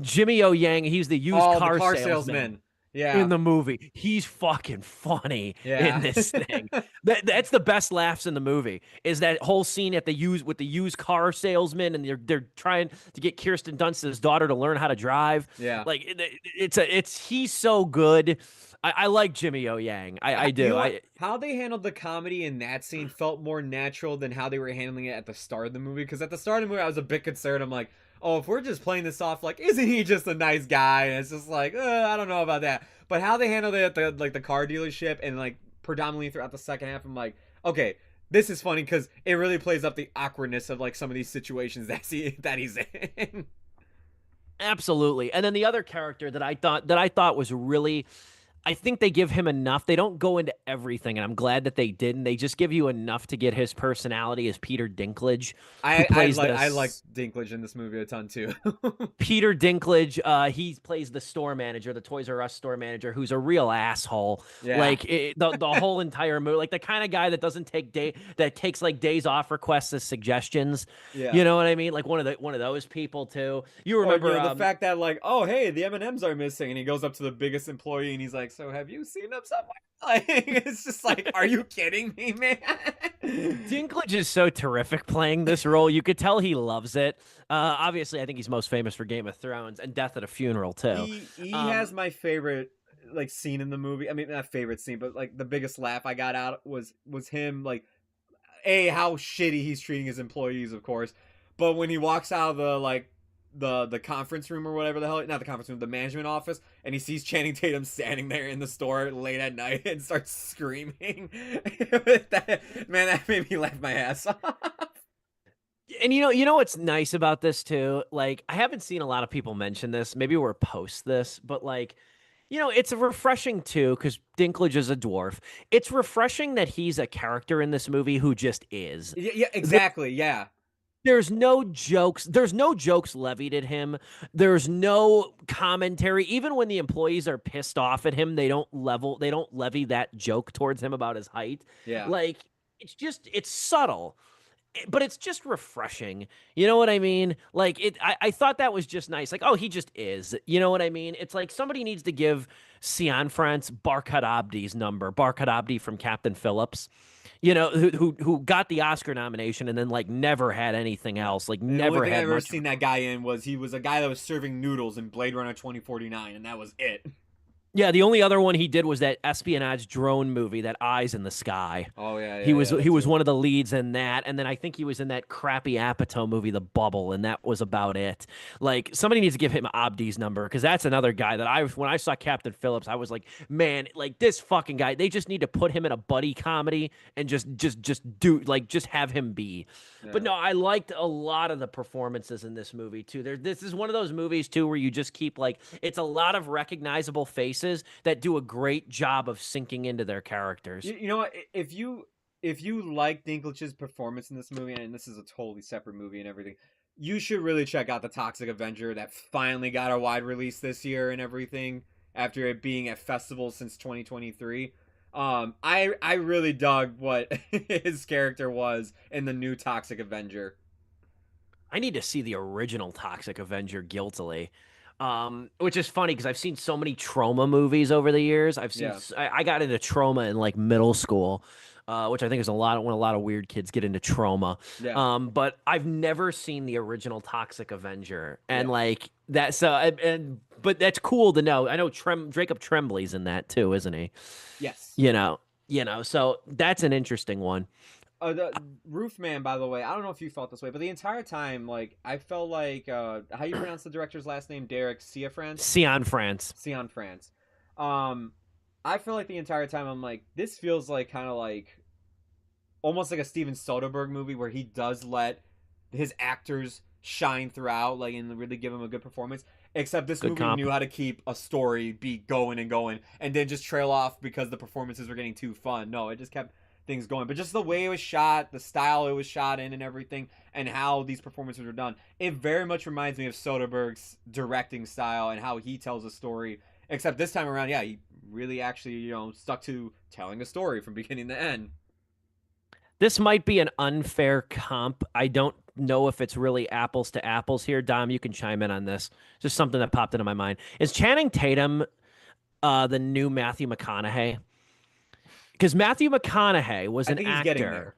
Jimmy O Yang. He's the used car, the car salesman. Yeah, In the movie, he's fucking funny yeah. in this thing. That's the best laughs in the movie. Is that whole scene at the used car salesman, and they're trying to get Kirsten Dunst's daughter to learn how to drive. Yeah. Like he's so good. I like Jimmy O Yang. I do. You know what? How they handled the comedy in that scene felt more natural than how they were handling it at the start of the movie. Because at the start of the movie, I was a bit concerned. I'm like, oh, if we're just playing this off, like, isn't he just a nice guy? And it's just like, I don't know about that. But how they handled it at the car dealership and like predominantly throughout the second half, I'm like, okay, this is funny because it really plays up the awkwardness of like some of these situations that he's in. Absolutely. And then the other character that I thought was really, I think they give him enough. They don't go into everything, and I'm glad that they didn't. They just give you enough to get his personality as Peter Dinklage. I like Dinklage in this movie a ton too. Peter Dinklage, he plays the store manager, the Toys R Us store manager, who's a real asshole. Yeah. Like the whole entire movie, like the kind of guy that doesn't that takes like days off requests as suggestions. Yeah. You know what I mean? Like one of those people too. You remember the fact that like, oh hey, the M&Ms are missing, and he goes up to the biggest employee and he's like, so have you seen them somewhere? Like, it's just like, are you kidding me, man? Dinklage is so terrific playing this role. You could tell he loves it. Obviously, I think he's most famous for Game of Thrones and Death at a Funeral too. He has my favorite like scene in the movie. I mean, not favorite scene, but like the biggest laugh I got out was him like, how shitty he's treating his employees, of course, but when he walks out of the like the conference room or whatever the hell, not the conference room, the management office, and he sees Channing Tatum standing there in the store late at night and starts screaming. That made me laugh my ass off. And you know what's nice about this too? Like, I haven't seen a lot of people mention this. Maybe we're post this, but like, it's refreshing too, because Dinklage is a dwarf. It's refreshing that he's a character in this movie who just is. Yeah, exactly. Yeah. There's no jokes. There's no jokes levied at him. There's no commentary. Even when the employees are pissed off at him, they don't levy that joke towards him about his height. Yeah. Like, it's subtle, but it's just refreshing. You know what I mean? Like, I thought that was just nice. Like, oh, he just is. You know what I mean? It's like somebody needs to give Cian France Barkhad Abdi's number. Barkhad Abdi from Captain Phillips. You know, who got the Oscar nomination and then like never had anything else, like And the only never thing I've had ever much. seen that guy in was he was a guy that was serving noodles in Blade Runner 2049, and that was it. Yeah, the only other one he did was that espionage drone movie, that Eyes in the Sky. Oh yeah, He yeah, was yeah, he that was too. one of the leads in that, and then I think he was in that crappy Apatow movie, The Bubble, and that was about it. Like somebody needs to give him Abdi's number because that's another guy that when I saw Captain Phillips, I was like, man, like this fucking guy. They just need to put him in a buddy comedy and just do like just have him be. But Yeah. no, I liked a lot of the performances in this movie too. This is one of those movies too where you just keep like it's a lot of recognizable faces that do a great job of sinking into their characters. You know what? If you like Dinklage's performance in this movie, and this is a totally separate movie and everything, you should really check out the Toxic Avenger that finally got a wide release this year and everything after it being at festivals since 2023. I really dug what his character was in the new Toxic Avenger. I need to see the original Toxic Avenger guiltily. Which is funny because I've seen so many trauma movies over the years. Yeah, I got into trauma in like middle school, which I think is a lot of when a lot of weird kids get into trauma. yeah, But I've never seen the original Toxic Avenger, and yeah. like that. So and but that's cool to know. I know Jacob Tremblay's in that too, isn't he? Yes. So that's an interesting one. The Roof Man, by the way, I don't know if you felt this way, but the entire time, like, I felt like, how you pronounce the director's last name? Derek Cianfrance? Sion France. Cianfrance. Um, I feel like the entire time I'm like, this feels like kind of like almost like a Steven Soderbergh movie where he does let his actors shine throughout, like, and really give them a good performance. Except this Good movie comp. knew how to keep a story beat going and going, and then just trail off because the performances were getting too fun. No, it just kept things going. But just the way it was shot, the style it was shot in, and everything, and how these performances were done, it very much reminds me of Soderbergh's directing style and how he tells a story. Except this time around, yeah, he really actually, stuck to telling a story from beginning to end. This might be an unfair comp. I don't know if it's really apples to apples here. Dom, you can chime in on this. Just something that popped into my mind. Is Channing Tatum the new Matthew McConaughey? Because Matthew McConaughey was I an think he's getting actor.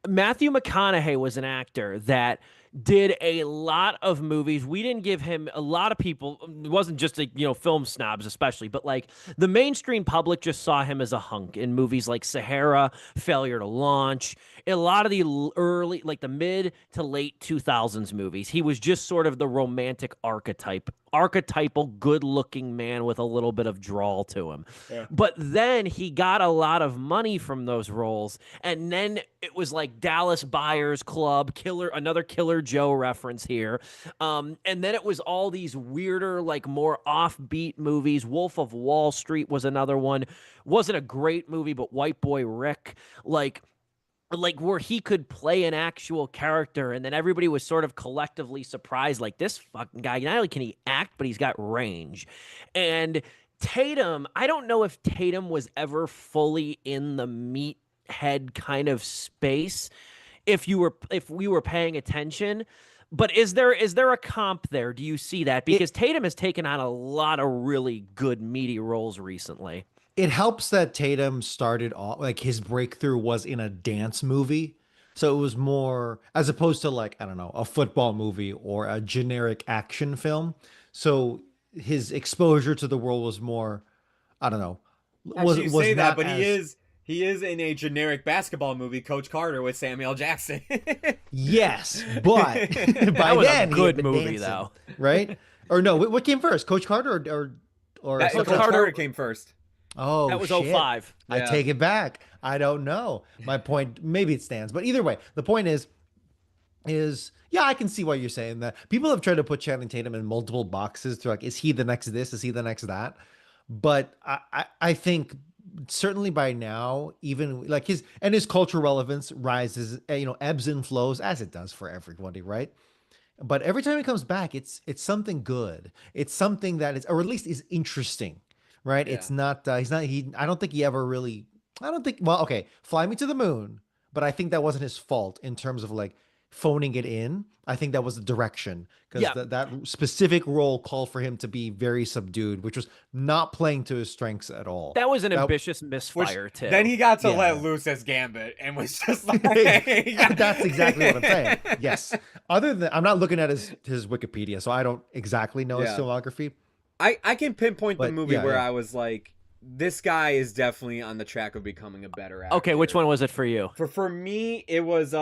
there. Matthew McConaughey was an actor that did a lot of movies. We didn't give him a lot of people. It wasn't just film snobs, especially, but like the mainstream public just saw him as a hunk in movies like Sahara, Failure to Launch, a lot of the early, like the mid to late 2000s movies. He was just sort of the romantic archetypal, good-looking man with a little bit of drawl to him. Yeah. But then he got a lot of money from those roles, and then it was like Dallas Buyers Club, another Killer Joe reference here, and then it was all these weirder, like more offbeat movies. Wolf of Wall Street was another one. Wasn't a great movie, but White Boy Rick, like where he could play an actual character, and then everybody was sort of collectively surprised, like this fucking guy, not only can he act, but he's got range. And Tatum, I don't know if Tatum was ever fully in the meathead kind of space if we were paying attention. But is there a comp there? Do you see that? It Because Tatum has taken on a lot of really good meaty roles recently. it helps that Tatum started off like his breakthrough was in a dance movie. So it was more as opposed to like, I don't know, a football movie or a generic action film. So his exposure to the world was more, I don't know, Actually, you was say that, not but he as is he is in a generic basketball movie, Coach Carter with Samuel Jackson. yes, but That by was a then he had good been movie, dancing, though. right? Or no, what came first, Coach Carter or Coach something else? Carter came first. Oh, That was shit. '05. I Yeah. take it back. I don't know. My point, maybe it stands, but either way, the point is yeah, I can see why you're saying that. People have tried to put Channing Tatum in multiple boxes to like, is he the next this? Is he the next that? But I think certainly by now, even like his cultural relevance rises, ebbs and flows as it does for everybody, right? But every time he comes back, it's something good. It's something that is, or at least is interesting, right? Yeah. It's not. He's not. He. I don't think he ever really. I don't think. Well, okay, Fly Me to the Moon, but I think that wasn't his fault in terms of like phoning it in. I think that was the direction because Yeah, that specific role called for him to be very subdued, which was not playing to his strengths at all. that was an That ambitious Which misfire then too. he got to let yeah, loose as Gambit and was just like, yeah. That's exactly what I'm saying. Yes. Other than I'm not looking at his Wikipedia, so I don't exactly know his Yeah. filmography. I can pinpoint the But movie yeah, where yeah. I was like, this guy is definitely on the track of becoming a better actor. Okay, which one was it for you? For me, it was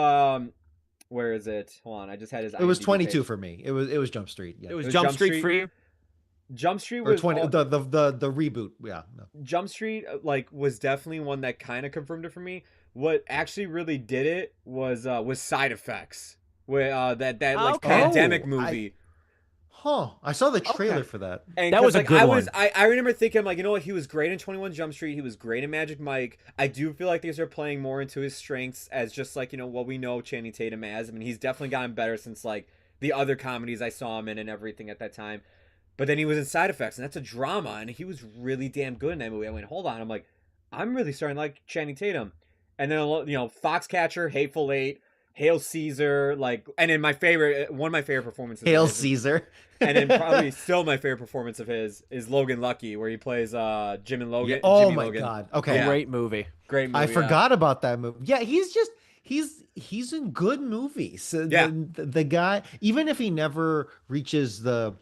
where is it? Hold on, I just had his. It was IMDb 22 page. for me. It was Jump Street. Yeah. It was was Jump Jump Street Street? for you. Jump Street Or was 20 the reboot. Yeah. No. Jump Street like was definitely one that kind of confirmed it for me. What actually really did it was Side Effects, where that like Okay. pandemic Oh, movie. I saw the trailer Okay. for that. And That 'cause, was a like, good I one. I remember thinking like, you know what, he was great in 21 Jump Street. He was great in Magic Mike. I do feel like these are playing more into his strengths as just like, you know, what we know Channing Tatum as. I mean, he's definitely gotten better since like the other comedies I saw him in and everything at that time. But then he was in Side Effects, and that's a drama, and he was really damn good in that movie. I went, hold on, I'm like, I'm really starting to like Channing Tatum. And then, you know, Foxcatcher, Hateful Eight, Hail Caesar, like, and then my favorite, one of my favorite performances. Hail of his, Caesar. and then probably still my favorite performance of his is Logan Lucky, where he plays Jim and Logan. Yeah. Oh Jimmy my Logan. God. Okay. Yeah. Great movie. Great movie. I forgot about that movie. Yeah, he's in good movies. Yeah. The guy, even if he never reaches the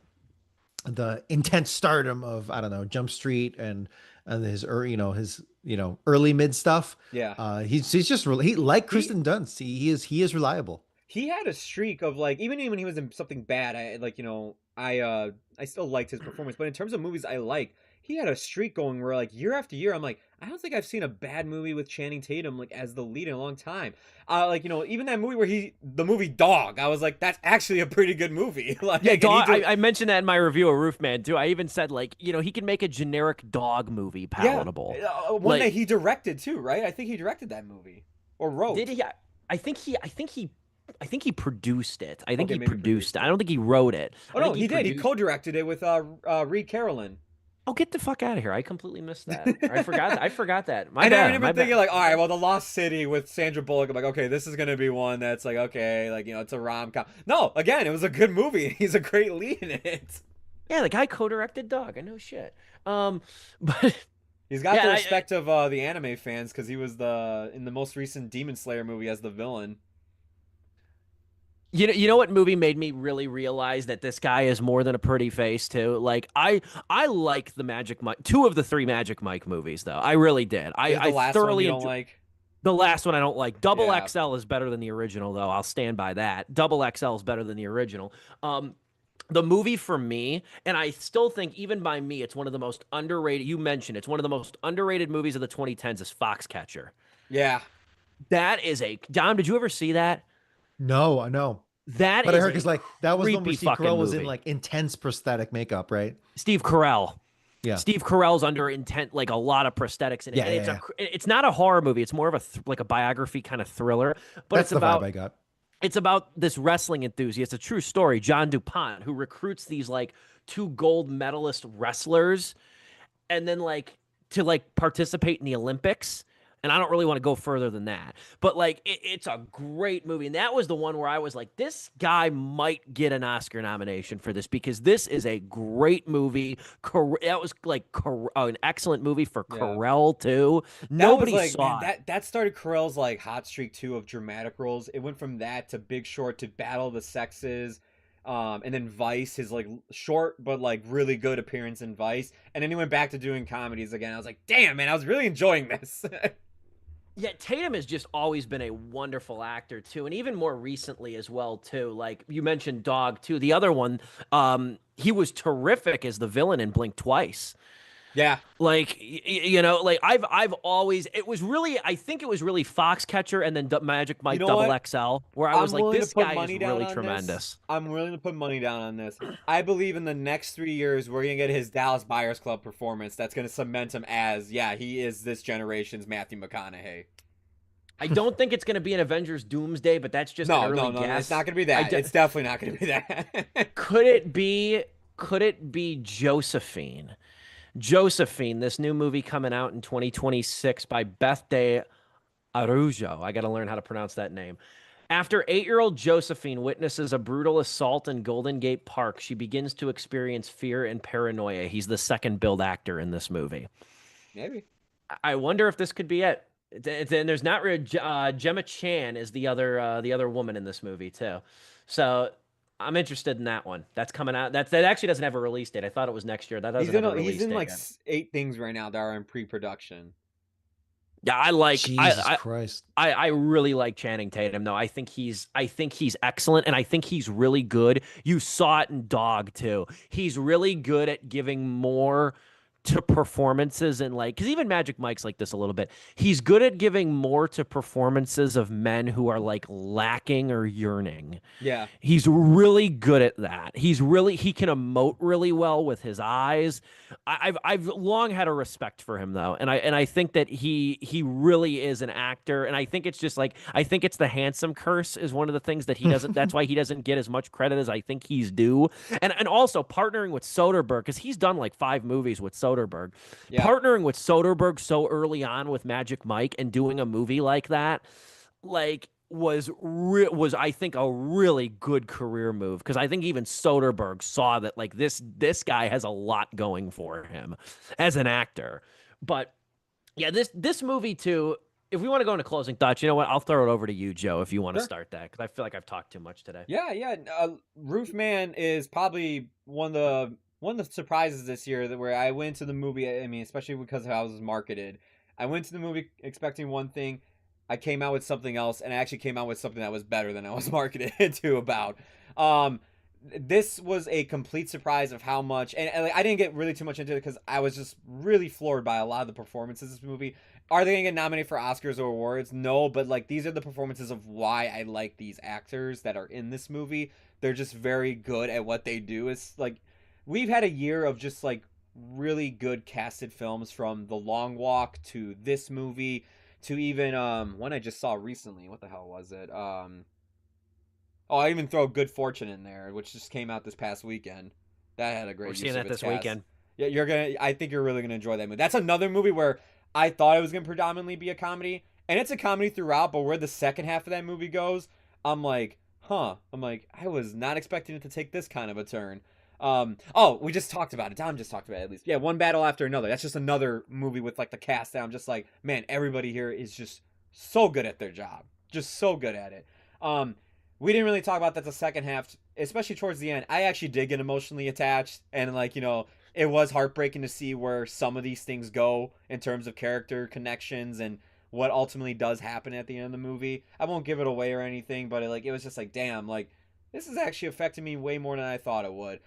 intense stardom of, I don't know, Jump Street and his early mid stuff. Yeah. He's just really, he like Kristen Dunst. He is reliable. He had a streak of like, even when he was in something bad, I like, you know, I still liked his performance. But in terms of movies I like, he had a streak going where like year after year, I'm like, I don't think I've seen a bad movie with Channing Tatum like as the lead in a long time. Like, you know, even that movie where the movie Dog, I was like, that's actually a pretty good movie. Like, Yeah, and he dog. did- I mentioned that in my review of Roofman too. I even said like, you know, he can make a generic dog movie palatable. Yeah, one Like- that he directed too, right? I think he directed that movie or wrote. Did he? I think he produced it. I think Okay, he maybe produced it. I don't think he wrote it. Oh I no, think he did. He produced- co-directed it with Reed Carolyn. Oh, get the fuck out of here! I completely missed that. I forgot. I forgot that. My And bad. I remember my thinking bad. like, all right, well, The Lost City with Sandra Bullock. I'm like, okay, this is gonna be one that's like, okay, like, you know, it's a rom-com. No, again, it was a good movie. He's a great lead in it. Yeah, the guy co-directed Dog. I know shit. But He's got Yeah, the I- respect of the anime fans because he was in the most recent Demon Slayer movie as the villain. you know what movie made me really realize that this guy is more than a pretty face too. Like I like the Magic Mike, two of the three Magic Mike movies though. I really did. Is the I last thoroughly one you don't enjoy- like. The last one I don't like. Double Yeah. XL is better than the original, though. I'll stand by that. Double XL is better than the original. The movie for me, and I still think, even by me, it's one of the most underrated. You mentioned it's one of the most underrated movies of the 2010s is Foxcatcher. Yeah. That is a Dom. Did you ever see that? No, I know. That But I is heard a because like that was the one creepy where Steve fucking Carell was in movie. like intense prosthetic makeup, right? Steve Carell. Yeah. Steve Carell's under intent, like a lot of prosthetics in it. Yeah, And yeah, it's not a horror movie. It's more of like a biography kind of thriller. But That's it's the about vibe I got. it's about this wrestling enthusiast, a true story, John DuPont, who recruits these like two gold medalist wrestlers and then like to like participate in the Olympics. And I don't really want to go further than that. But like it's a great movie. And that was the one where I was like, this guy might get an Oscar nomination for this because this is a great movie. That was like an excellent movie for Yeah. Carell too. That Nobody was like, saw man, it. that started Carell's like hot streak too of dramatic roles. It went from that to Big Short to Battle of the Sexes, and then Vice, his like short but like really good appearance in Vice, and then he went back to doing comedies again. I was like, damn man, I was really enjoying this. Yeah, Tatum has just always been a wonderful actor too, and even more recently as well too. Like you mentioned, Dog too. The other one, he was terrific as the villain in Blink Twice. Yeah, Like you know, like I've always I think it was really Foxcatcher and then Magic Mike know Double what? XL, where I was like, willing to this put guy money is down really on this. tremendous. I'm willing to put money down on this. I believe in the next 3 years we're gonna get his Dallas Buyers Club performance. That's gonna cement him as he is this generation's Matthew McConaughey. I don't think it's going to be an Avengers Doomsday, but that's just an early No, guess. it's not gonna be that. It's definitely not gonna be that. Could it be? Could it be Josephine? Josephine, this new movie coming out in 2026 by Beth De Arujo. I got to learn how to pronounce that name. After 8-year-old Josephine witnesses a brutal assault in Golden Gate Park, she begins to experience fear and paranoia. He's the second billed actor in this movie. Maybe. I wonder if this could be it. And there's not really Gemma Chan is the other woman in this movie too. So I'm interested in that one. That's coming out. That actually doesn't have a release date. I thought it was next year. That doesn't have a release He's in date like yet. 8 things right now that are in pre-production. Yeah, I like Jesus Christ. I really like Channing Tatum though. I think he's excellent and I think he's really good. You saw it in Dog too. He's really good at giving more to performances and like because even Magic Mike's like this a little bit. He's good at giving more to performances of men who are like lacking or yearning. Yeah. He's really good at that. He can emote really well with his eyes. I've long had a respect for him though, and I think that he really is an actor, and I think it's just like I think it's the handsome curse is one of the things that he doesn't. That's why he doesn't get as much credit as I think he's due, and also partnering with Soderbergh because he's done like 5 movies with Soderbergh. Yeah. Partnering with Soderbergh so early on with Magic Mike and doing a movie like that, like was I think a really good career move because I think even Soderbergh saw that like this guy has a lot going for him as an actor. But yeah, this movie too. If we want to go into closing thoughts, you know what? I'll throw it over to you, Joe, if you want to Sure. start that because I feel like I've talked too much today. Yeah. Roofman is probably one of the surprises this year that where I went to the movie. I mean, especially because of how it was marketed. I went to the movie expecting one thing. I came out with something else, and I actually came out with something that was better than I was marketed to about. This was a complete surprise of how much, and like, I didn't get really too much into it because I was just really floored by a lot of the performances in this movie. Are they going to get nominated for Oscars or awards? No, but like these are the performances of why I like these actors that are in this movie. They're just very good at what they do. It's like we've had a year of just like really good casted films from The Long Walk to this movie to even one I just saw recently. What the hell was it? I even throw Good Fortune in there, which just came out this past weekend. That had a great We're use seeing of that its this cast. weekend. Yeah, I think you're really gonna enjoy that movie. That's another movie where I thought it was gonna predominantly be a comedy, and it's a comedy throughout. But where the second half of that movie goes, I'm like, huh. I'm like, I was not expecting it to take this kind of a turn. We just talked about it. Dom just talked about it at least. Yeah, One Battle After Another. That's just another movie with like the cast that I'm just like, man, everybody here is just so good at their job. Just so good at it. We didn't really talk about that the second half, especially towards the end. I actually did get emotionally attached, and like, it was heartbreaking to see where some of these things go in terms of character connections and what ultimately does happen at the end of the movie. I won't give it away or anything, but it was just like, damn, like this is actually affecting me way more than I thought it would.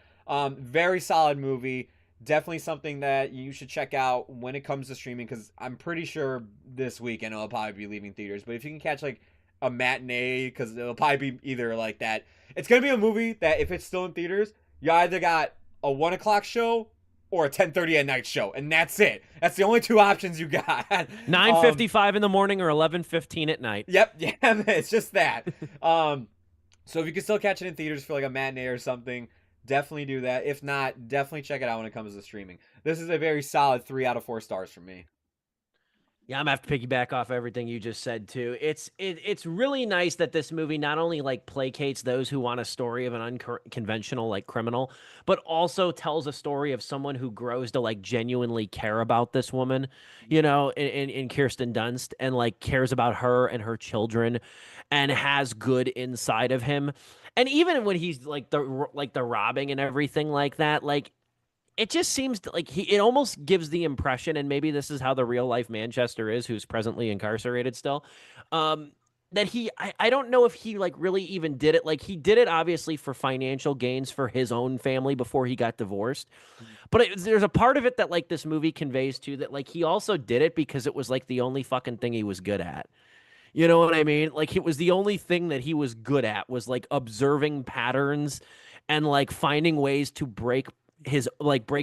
Very solid movie. Definitely something that you should check out when it comes to streaming because I'm pretty sure this weekend it'll probably be leaving theaters. But if you can catch like a matinee, because it'll probably be either like that. It's gonna be a movie that if it's still in theaters, you either got a 1:00 show or a 10:30 at night show, and that's it. That's the only 2 options you got. 9:55 in the morning or 11:15 at night. Yep, yeah, it's just that. So if you can still catch it in theaters for like a matinee or something, definitely do that. If not, definitely check it out when it comes to streaming. This is a very solid 3 out of 4 stars from me. Yeah, I'm gonna have to piggyback off everything you just said too. It's really nice that this movie not only like placates those who want a story of an unconventional like criminal, but also tells a story of someone who grows to like genuinely care about this woman, in Kirsten Dunst and like cares about her and her children, and has good inside of him. And even when he's like the robbing and everything like that, like it just seems like it almost gives the impression, and maybe this is how the real life Manchester is, who's presently incarcerated still, that I don't know if he like really even did it. Like he did it obviously for financial gains for his own family before he got divorced. But there's a part of it that like this movie conveys too, that like he also did it because it was like the only fucking thing he was good at. You know what I mean? Like it was the only thing that he was good at was like observing patterns and like finding ways to break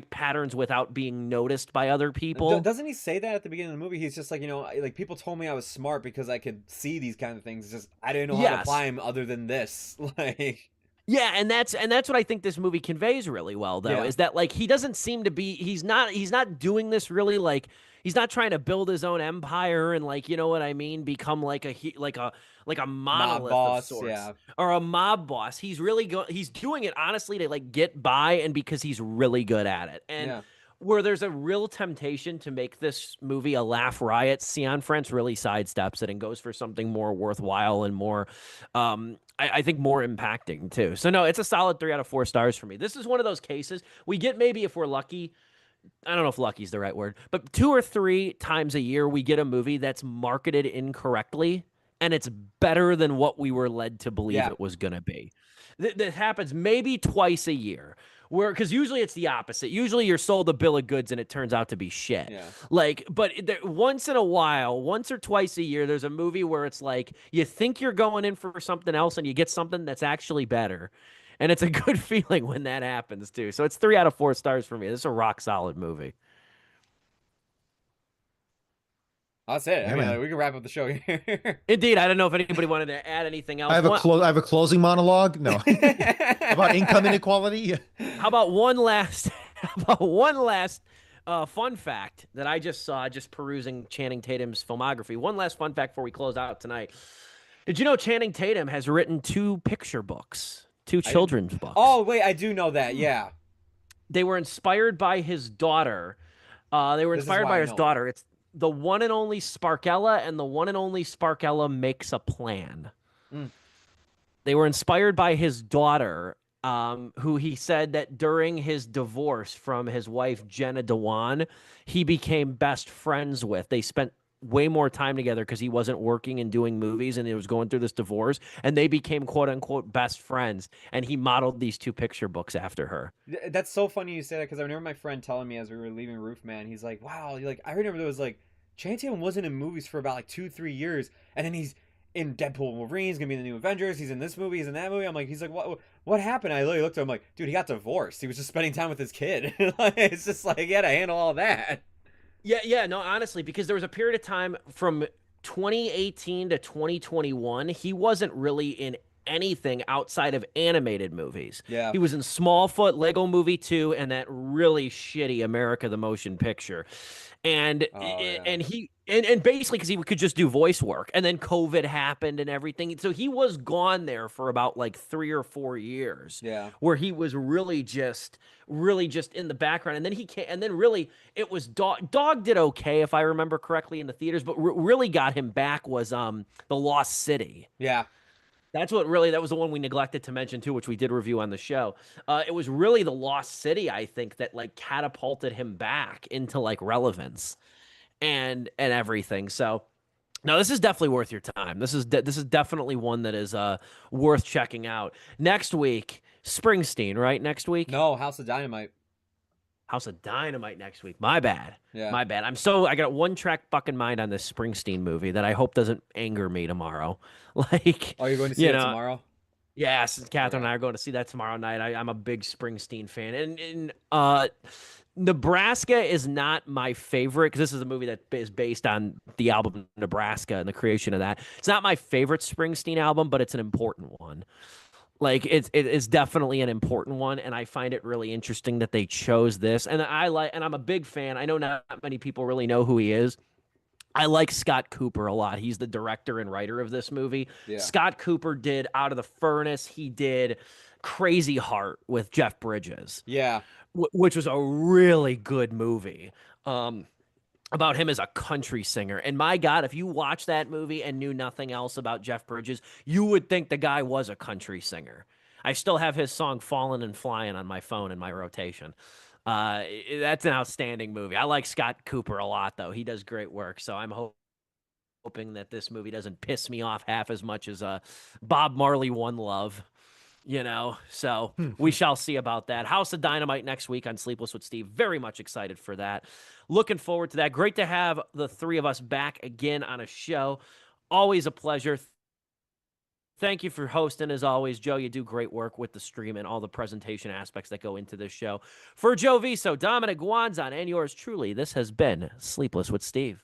patterns without being noticed by other people. Doesn't he say that at the beginning of the movie? He's just like, like people told me I was smart because I could see these kind of things. Just I didn't know how to apply them other than this. Like, yeah, and that's what I think this movie conveys really well, though, is that like he doesn't seem to be he's not doing this really like He's not trying to build his own empire and like, you know what I mean, become like a Mob monolith of boss, sorts yeah. or a mob boss. He's really he's doing it honestly to like get by and because he's really good at it. And Yeah. where there's a real temptation to make this movie a laugh riot, Cian France really sidesteps it and goes for something more worthwhile and more, I think more impacting too. So no, it's a solid 3 out of 4 stars for me. This is one of those cases we get maybe if we're lucky. I don't know if lucky is the right word, but 2 or 3 times a year we get a movie that's marketed incorrectly and it's better than what we were led to believe it was going to be. That happens maybe twice a year. Where, because usually it's the opposite. Usually you're sold a bill of goods and it turns out to be shit. Yeah. Like, but once in a while, once or twice a year, there's a movie where it's like you think you're going in for something else and you get something that's actually better. And it's a good feeling when that happens too. So it's 3 out of 4 stars for me. This is a rock solid movie. That's it. Yeah, I mean, man. we can wrap up the show here. Indeed, I don't know if anybody wanted to add anything else. I have a closing monologue. No, about income inequality. How about one last? How about one last fun fact that I just saw just perusing Channing Tatum's filmography? One last fun fact before we close out tonight. Did you know Channing Tatum has written 2 picture books, 2 children's books? Oh wait, I do know that. Yeah. They were inspired by his daughter. They were inspired by his daughter. It's The One and Only Sparkella and The One and Only Sparkella Makes a Plan. They were inspired by his daughter, who he said that during his divorce from his wife, Jenna Dewan, he became best friends with. They spent way more time together because he wasn't working and doing movies and he was going through this divorce, and they became quote unquote best friends. And he modeled these 2 picture books after her. That's so funny you say that because I remember my friend telling me as we were leaving Roofman, he's like, wow, like I remember there was like Channing Tatum wasn't in movies for about like 2-3 years, and then he's in Deadpool and Wolverine, he's gonna be in the new Avengers, he's in this movie, he's in that movie. I'm like, he's like, what happened? I literally looked at him like, dude, he got divorced. He was just spending time with his kid. It's just like, he had to handle all that. Yeah, no, honestly, because there was a period of time from 2018 to 2021, he wasn't really in anything outside of animated movies. Yeah. He was in Smallfoot, Lego Movie 2, and that really shitty America the Motion Picture. And and basically because he could just do voice work, and then COVID happened and everything, so he was gone there for about like 3 or 4 years. Yeah. Where he was really just in the background, and then he came, and then really it was Dog did okay if I remember correctly in the theaters, but really got him back was The Lost City. Yeah. That was the one we neglected to mention too, which we did review on the show. It was really The Lost City, I think, that like catapulted him back into like relevance and everything. So no, this is definitely worth your time. This is definitely one that is worth checking out. Next week, Springsteen, right? Next week? No, House of Dynamite. House of Dynamite next week. My bad. Yeah. My bad. I got one track fucking mind on this Springsteen movie that I hope doesn't anger me tomorrow. Like, Oh, you're going to see it tomorrow? Yes, Catherine and I are going to see that tomorrow night. I'm a big Springsteen fan. And Nebraska is not my favorite because this is a movie that is based on the album Nebraska and the creation of that. It's not my favorite Springsteen album, but it's an important one. Like it's definitely an important one, and I find it really interesting that they chose this. And I'm a big fan. I know not many people really know who he is. I like Scott Cooper a lot. He's the director and writer of this movie. Yeah. Scott Cooper did Out of the Furnace. He did Crazy Heart with Jeff Bridges. Yeah. Which was a really good movie. About him as a country singer. And my God, if you watch that movie and knew nothing else about Jeff Bridges, you would think the guy was a country singer. I still have his song Fallin' and Flyin' on my phone in my rotation. That's an outstanding movie. I like Scott Cooper a lot, though. He does great work. So I'm hoping that this movie doesn't piss me off half as much as Bob Marley One Love. So we shall see about that. House of Dynamite next week on Sleepless with Steve. Very much excited for that. Looking forward to that. Great to have the 3 of us back again on a show. Always a pleasure. Thank you for hosting, as always. Joe, you do great work with the stream and all the presentation aspects that go into this show. For Joe Viso, Dominic Guanzon, and yours truly, this has been Sleepless with Steve.